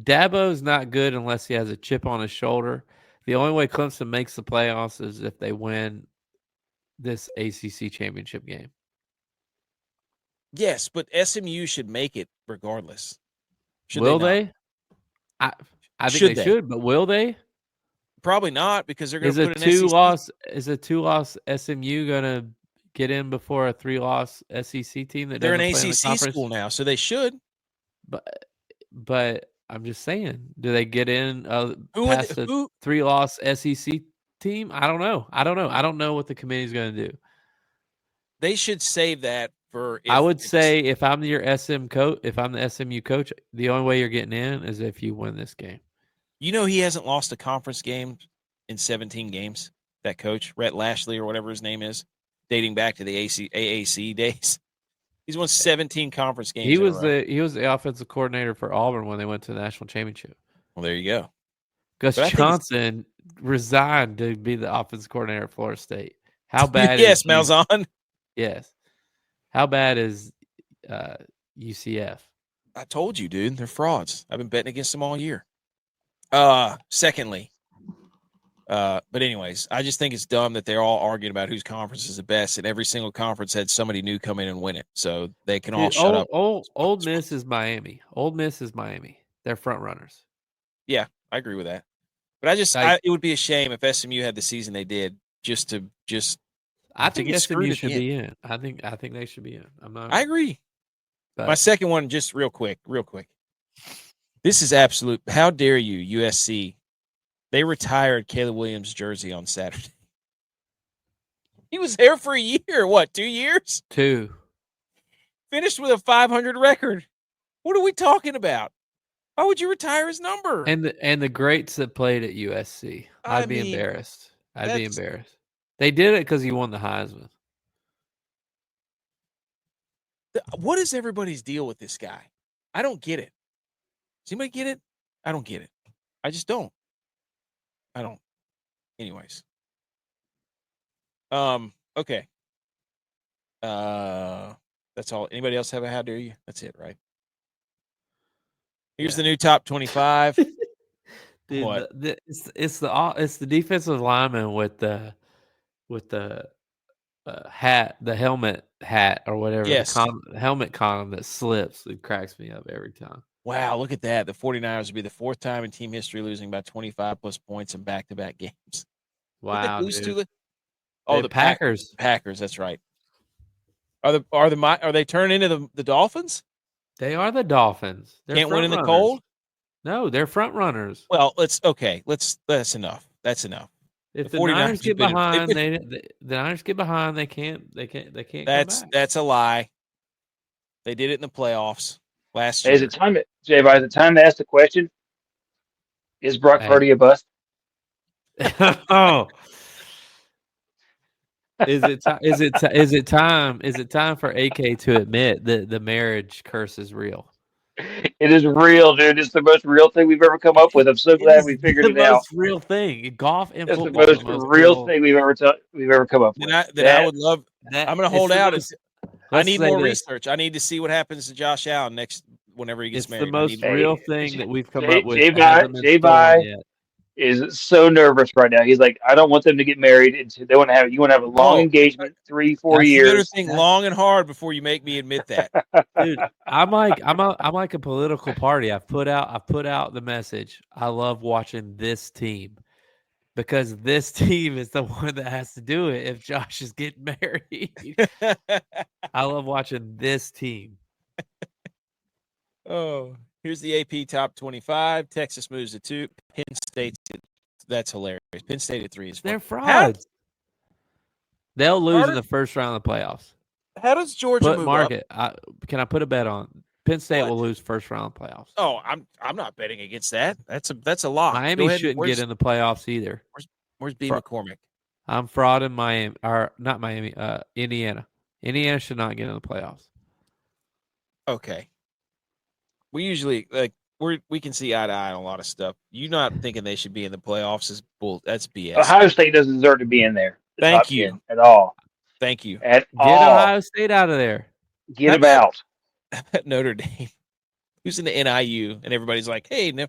Dabo's not good unless he has a chip on his shoulder. The only way Clemson makes the playoffs is if they win this ACC championship game. Yes, but SMU should make it regardless. Will they? I think they should, but will they? Probably not, because they're going to put an Is a 2-loss SMU going to get in before a 3-loss SEC team that they're an doesn't play in the ACC conference? school now, so they should. But I'm just saying, do they get in past a 3-loss SEC team? I don't know. I don't know what the committee's going to do. They should save that for. I would say if I'm the SMU coach, the only way you're getting in is if you win this game. You know, he hasn't lost a conference game in 17 games. That coach, Rhett Lashley or whatever his name is, dating back to the AAC days. He's won 17 conference games. He was the offensive coordinator for Auburn when they went to the national championship. Well, there you go. Gus Johnson resigned to be the offensive coordinator at Florida State. How bad? Yes, Malzahn. Yes. How bad is UCF? I told you, dude. They're frauds. I've been betting against them all year. Secondly, but anyways, I just think it's dumb that they're all arguing about whose conference is the best, and every single conference had somebody new come in and win it, so they can all shut up. Old Miss is Miami. Old Miss is Miami. They're front runners. Yeah, I agree with that. But it would be a shame if SMU had the season they did I think SMU should be in. I think they should be in. I agree. But my second one, just real quick. This is absolute. How dare you, USC? They retired Caleb Williams' jersey on Saturday. He was there for a year. What, 2 years? 2. Finished with a 500 record. What are we talking about? Why would you retire his number? And the greats that played at USC. I'd be embarrassed. I'd be embarrassed. They did it because he won the Heisman. What is everybody's deal with this guy? I don't get it. Does anybody get it? I don't get it. I just don't. I don't. Anyways. Okay. That's all. Anybody else have a how dare you? That's it, right? Here's the new top 25. Dude, what? It's the defensive lineman with the hat, the helmet hat or whatever. Yes. The helmet condom that slips. It cracks me up every time. Wow, look at that. The 49ers would be the 4th time in team history losing by 25-plus points in back-to-back games. Wow, dude. The Packers. Packers, that's right. Are they turning into the Dolphins? They are the Dolphins. They're Can't win in the cold? No, they're front runners. Well, that's enough. That's enough. If the Niners get behind, the Niners get behind, they can't come back. That's a lie. They did it in the playoffs last year. Is it time to ask the question? Is Brock Purdy a bust? Oh. Is it time for AK to admit that the marriage curse is real? It is real, dude. It's the most real thing we've ever come up with. I'm so glad we figured it out. The most real thing. Golf and it's football. It's the most real thing we've ever come up with. I would love. I'm going to hold out. I need more research. I need to see what happens to Josh Allen whenever he gets married. It's the most real thing that we've come up with. J-Vi is so nervous right now. He's like, I don't want them to get married. You want to have a long engagement, 3-4 years. You better think long and hard before you make me admit that. Dude, I'm like a political party. I've put out the message. I love watching this team. because this team is the one that has to do it if Josh is getting married. I love watching this team. Oh, here's the AP top 25. Texas moves to 2. Penn State's that's hilarious. Penn State at 3 is fun. They're frauds. They'll lose in the first round of the playoffs. How does Georgia move up? It. Can I put a bet on Penn State What? will lose first round of playoffs? Oh, I'm not betting against that. That's a lock. Miami shouldn't get in the playoffs either. Where's B. McCormick? I'm frauding Miami, or not Miami. Indiana. Indiana should not get in the playoffs. Okay. We usually we can see eye to eye on a lot of stuff. You not thinking they should be in the playoffs is bull. That's BS. Ohio State doesn't deserve to be in there. Thank you. At all. Thank you. At Get Ohio State out of there. Get them out. Notre Dame, who's in the NIU, and everybody's like, "Hey, no,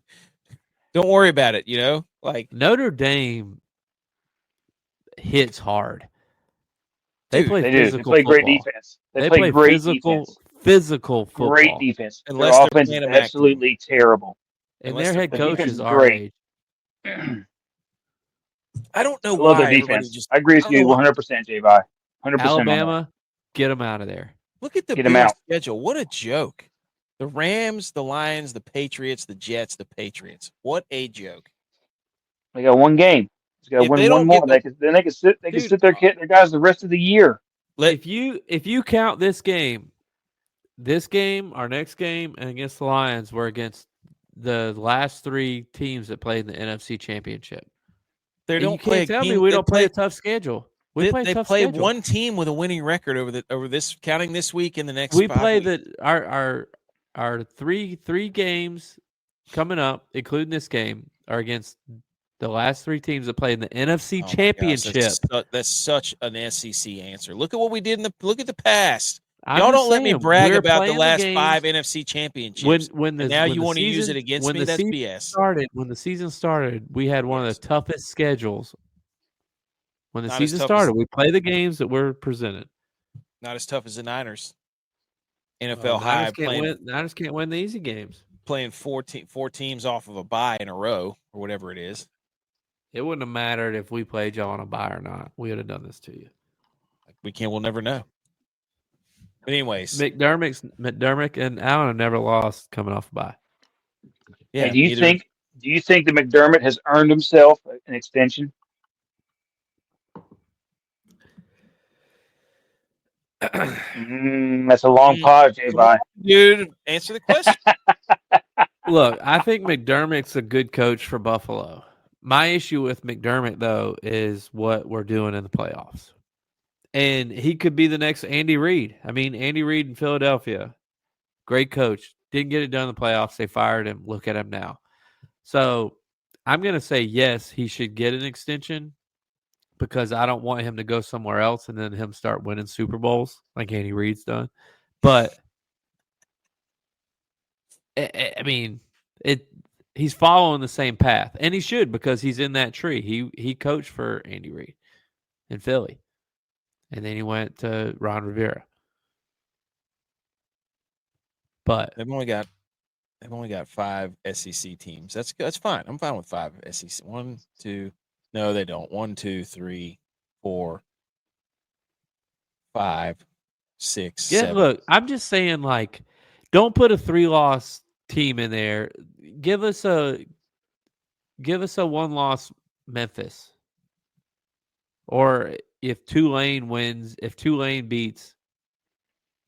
don't worry about it." You know, like Notre Dame hits hard. They play physical. They play great defense. They play great physical football. Great defense. Unless their offense is absolutely terrible. And their head coach is our age. I don't know I love why their defense. I agree with you 100%, J-Vi. 100%. Alabama, get them out of there. Look at the Bills schedule. What a joke. The Rams, the Lions, the Patriots, the Jets, the Patriots. What a joke. They got one game. They got to win one more. Then they can sit their guys the rest of the year. If you count this game, our next game, and against the Lions, we're against the last 3 teams that played in the NFC Championship. They don't play. You can't tell me we don't play a tough schedule. They play one team with a winning record over this, counting this week and the next. We 5 play weeks. our three games coming up, including this game, are against the last 3 teams that played in the NFC Championship. Gosh, that's such an SEC answer. Look at what we did look at the past. Y'all don't let me brag about the last 5 NFC championships. Now you want to use it against me? That's BS. When the season started, we had one of the toughest schedules. When the season started, we play the games that were presented. Not as tough as the Niners. NFL high. Niners can't win the easy games. Playing 4 teams off of a bye in a row or whatever it is. It wouldn't have mattered if we played y'all on a bye or not. We would have done this to you. We'll never know. But anyways, McDermott and Allen have never lost coming off a bye. Yeah. Hey, do you think that McDermott has earned himself an extension? That's a long pause, J-Vi. Dude, answer the question. Look, I think McDermott's a good coach for Buffalo. My issue with McDermott, though, is what we're doing in the playoffs. And he could be the next Andy Reid. I mean, Andy Reid in Philadelphia, great coach. Didn't get it done in the playoffs. They fired him. Look at him now. So I'm going to say, yes, he should get an extension because I don't want him to go somewhere else and then him start winning Super Bowls like Andy Reid's done. But, I mean, he's following the same path. And he should because he's in that tree. He coached for Andy Reid in Philly. And then he went to Ron Rivera. But they've only got 5 SEC teams. That's fine. I'm fine with 5 SEC. 1, 2. No, they don't. 1, 2, 3, 4, 5, 6. Yeah, 7. look, I'm just saying, like, don't put a 3-loss team in there. Give us a 1-loss Memphis. Or if Tulane beats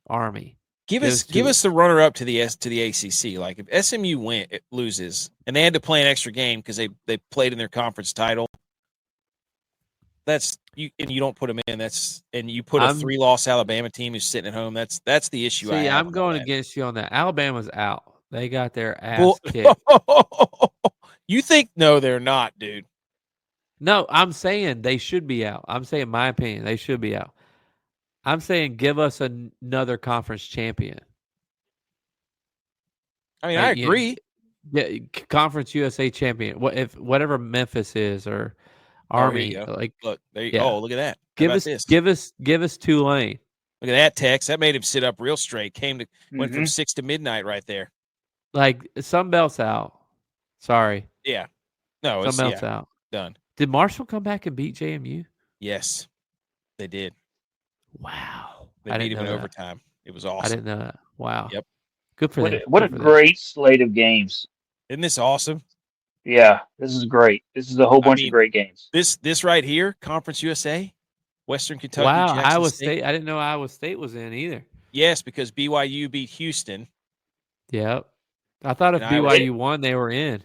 Army. Give us the runner up to the ACC. Like if SMU loses and they had to play an extra game because they played in their conference title. That's you, and you don't put them in. And you put a 3-loss Alabama team who's sitting at home. That's the issue. See, I'm going against you on that. Alabama's out. They got their ass kicked. You think no, they're not, dude. No, I'm saying they should be out. I'm saying my opinion, they should be out. I'm saying give us another conference champion. I mean, I agree. Yeah, Conference USA champion. Whatever Memphis is or Army. Like look, there you go. Oh, look at that. Give us Tulane. Look at that text. That made him sit up real straight. Went from 6 to midnight right there. Like Sunbelt's out. Sorry. Yeah. No, Sunbelt's out. Done. Did Marshall come back and beat JMU? Yes, they did. Wow. They I beat didn't him know in that. overtime. It was I awesome. didn't know that. Wow. Yep. Good for them. What Good a for them. great slate of games. Isn't this awesome? Yeah, this is great. This is a whole bunch of great games. This right here, Conference USA, Western Kentucky, Wow. Jackson Iowa State. State. I didn't know Iowa State was in either. Yes, because BYU beat Houston. Yep. I thought if And Iowa BYU won, they were in.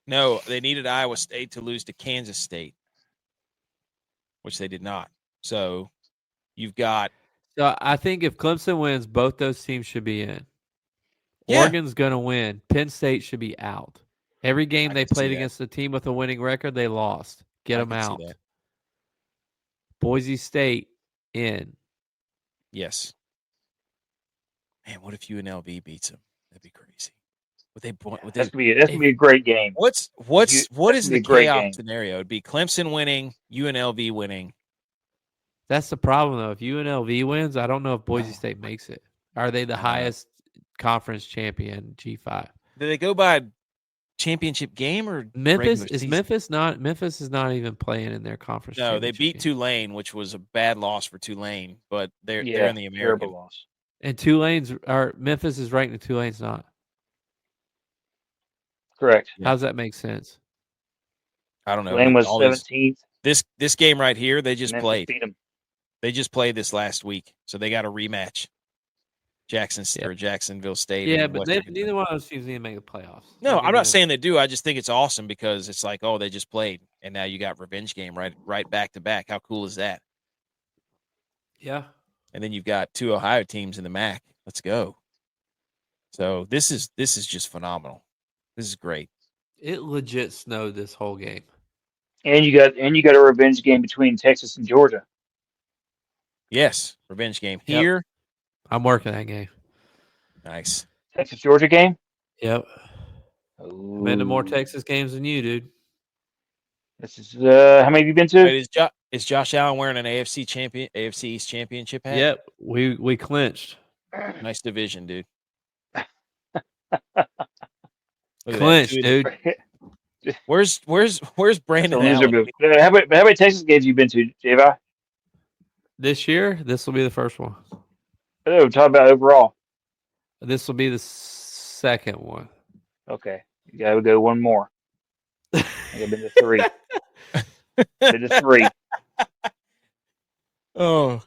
No, they needed Iowa State to lose to Kansas State, which they did not. So you've got. So I think if Clemson wins, both those teams should be in. Yeah. Oregon's going to win. Penn State should be out. Every game they can see played that. against a team with a winning record, they lost. Get I them can see out. that. Boise State in. Yes. Man, what if UNLV beats them? That'd be crazy. That's gonna be a great game. What is gonna be the a great chaos game. scenario? It'd be Clemson winning, UNLV winning. That's the problem, though. If UNLV wins, I don't know if Boise State makes it. Are they the highest conference champion, G5? Do they go by championship game or Memphis? regular Is season? Memphis not? Memphis is not even playing in their conference. No, they championship beat game. Tulane, which was a bad loss for Tulane, but they're in the American. Terrible loss. And Tulane's or Memphis is ranked and Tulane's not. Correct. Yeah. How does that make sense? I don't know. Tulane was All these- 17th. This game right here, they just Memphis played. beat 'em. They just played this last week, so they got a rematch. Or Jacksonville State. Yeah, and but Western Kentucky. neither one of those teams need to make the playoffs. No, Don't I'm give me not the- saying they do. I just think it's awesome because it's like, oh, they just played, and now you got revenge game right back to back. How cool is that? Yeah. And then you've got two Ohio teams in the MAC. Let's go. So this is just phenomenal. This is great. It legit snowed this whole game. And you got a revenge game between Texas and Georgia. Yes, revenge game Yep. here. I'm working that game. Nice. Texas Georgia game. Yep. Oh, I've been to more Texas games than you, dude. This is how many have you been to? Wait, is Josh Allen wearing an AFC East championship hat? Yep. We clinched. Nice division, dude. Look at that. Clinched, dude. Where's Brandon Loser Allen? move. How many Texas games you been to, Javi? This year, this will be the first one. Oh, talk about overall. This will be the second one. Okay, you gotta go one more. I've been to 3. Been to 3. Oh,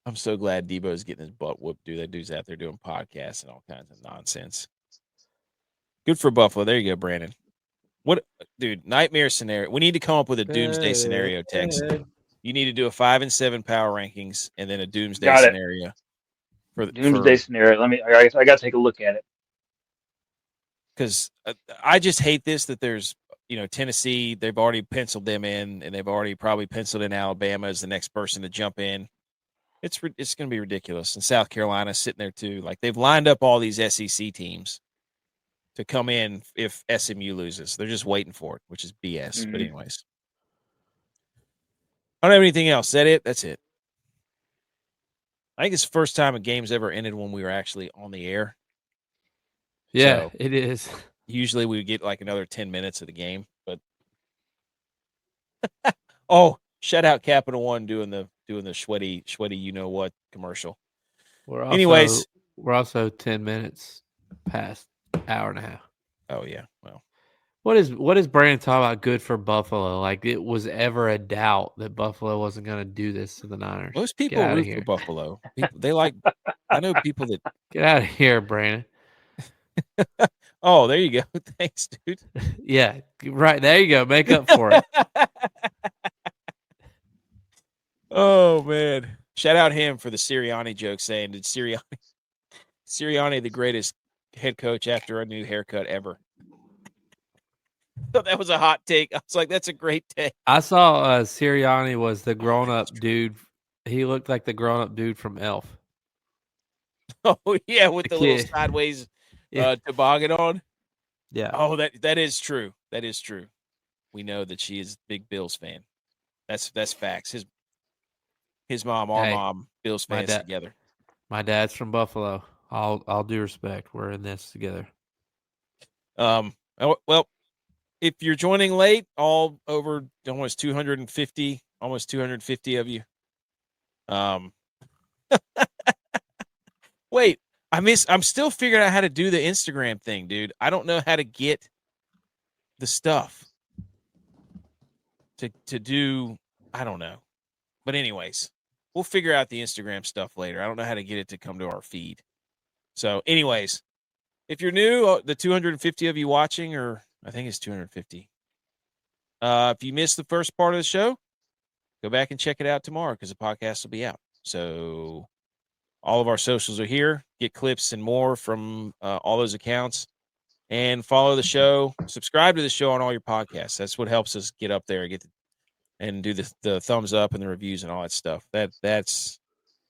I'm so glad Debo's getting his butt whooped, dude. That dude's out there doing podcasts and all kinds of nonsense. Good for Buffalo. There you go, Brandon. What, dude? Nightmare scenario. We need to come up with a doomsday scenario, Tex. You need to do a 5 and 7 power rankings and then a doomsday Got it. scenario. Doomsday scenario. I gotta take a look at it. Because I just hate this that there's, Tennessee, they've already penciled them in, and they've already probably penciled in Alabama as the next person to jump in. It's going to be ridiculous. And South Carolina sitting there too. Like they've lined up all these SEC teams to come in if SMU loses. They're just waiting for it, which is BS. Mm-hmm. But anyways, I don't have anything else. Is that it? That's it. I think it's the first time a game's ever ended when we were actually on the air. Yeah, So, it is. usually we would get like another 10 minutes of the game, but oh, shout out Capital One doing the sweaty you know what commercial. Anyways, we're also 10 minutes past hour and a half. Oh yeah. Well, what is Brandon talking about good for Buffalo? Like it was ever a doubt that Buffalo wasn't going to do this to the Niners. most people Get outta root here. for Buffalo. They like I know people that Get out of here, Brandon. oh, there you go. Thanks, dude. Yeah, right. There you go. Make up for it. Oh man. Shout out him for the Sirianni joke saying did Sirianni the greatest head coach after a new haircut ever. Thought that was a hot take. I was like, that's a great take. I saw Sirianni was the grown-up dude. He looked like the grown-up dude from Elf. Oh yeah, with the little kid. sideways Yeah. toboggan on. Yeah. Oh, that is true. That is true. We know that she is a big Bills fan. That's facts. His mom, our Hey, mom, Bills my fans dad- together. My dad's from Buffalo. All due respect. We're in this together. Well, if you're joining late, all over almost 250 of you. Wait, I'm still figuring out how to do the Instagram thing, dude. I don't know how to get the stuff to do. I don't know. But anyways, we'll figure out the Instagram stuff later. I don't know how to get it to come to our feed. So anyways, if you're new, the 250 of you watching, or I think it's 250. If you missed the first part of the show, go back and check it out tomorrow because the podcast will be out. So all of our socials are here. Get clips and more from all those accounts. And follow the show. Subscribe to the show on all your podcasts. That's what helps us get up there and do the thumbs up and the reviews and all that stuff. That's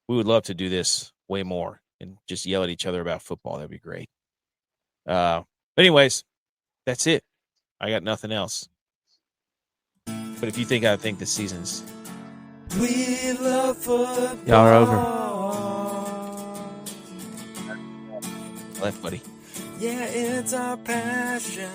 we would love to do this way more and just yell at each other about football. That'd be great. But anyways, that's it. I got nothing else. But if you think I think the season's We love football. Y'all are over. left, buddy. Yeah, it's our passion.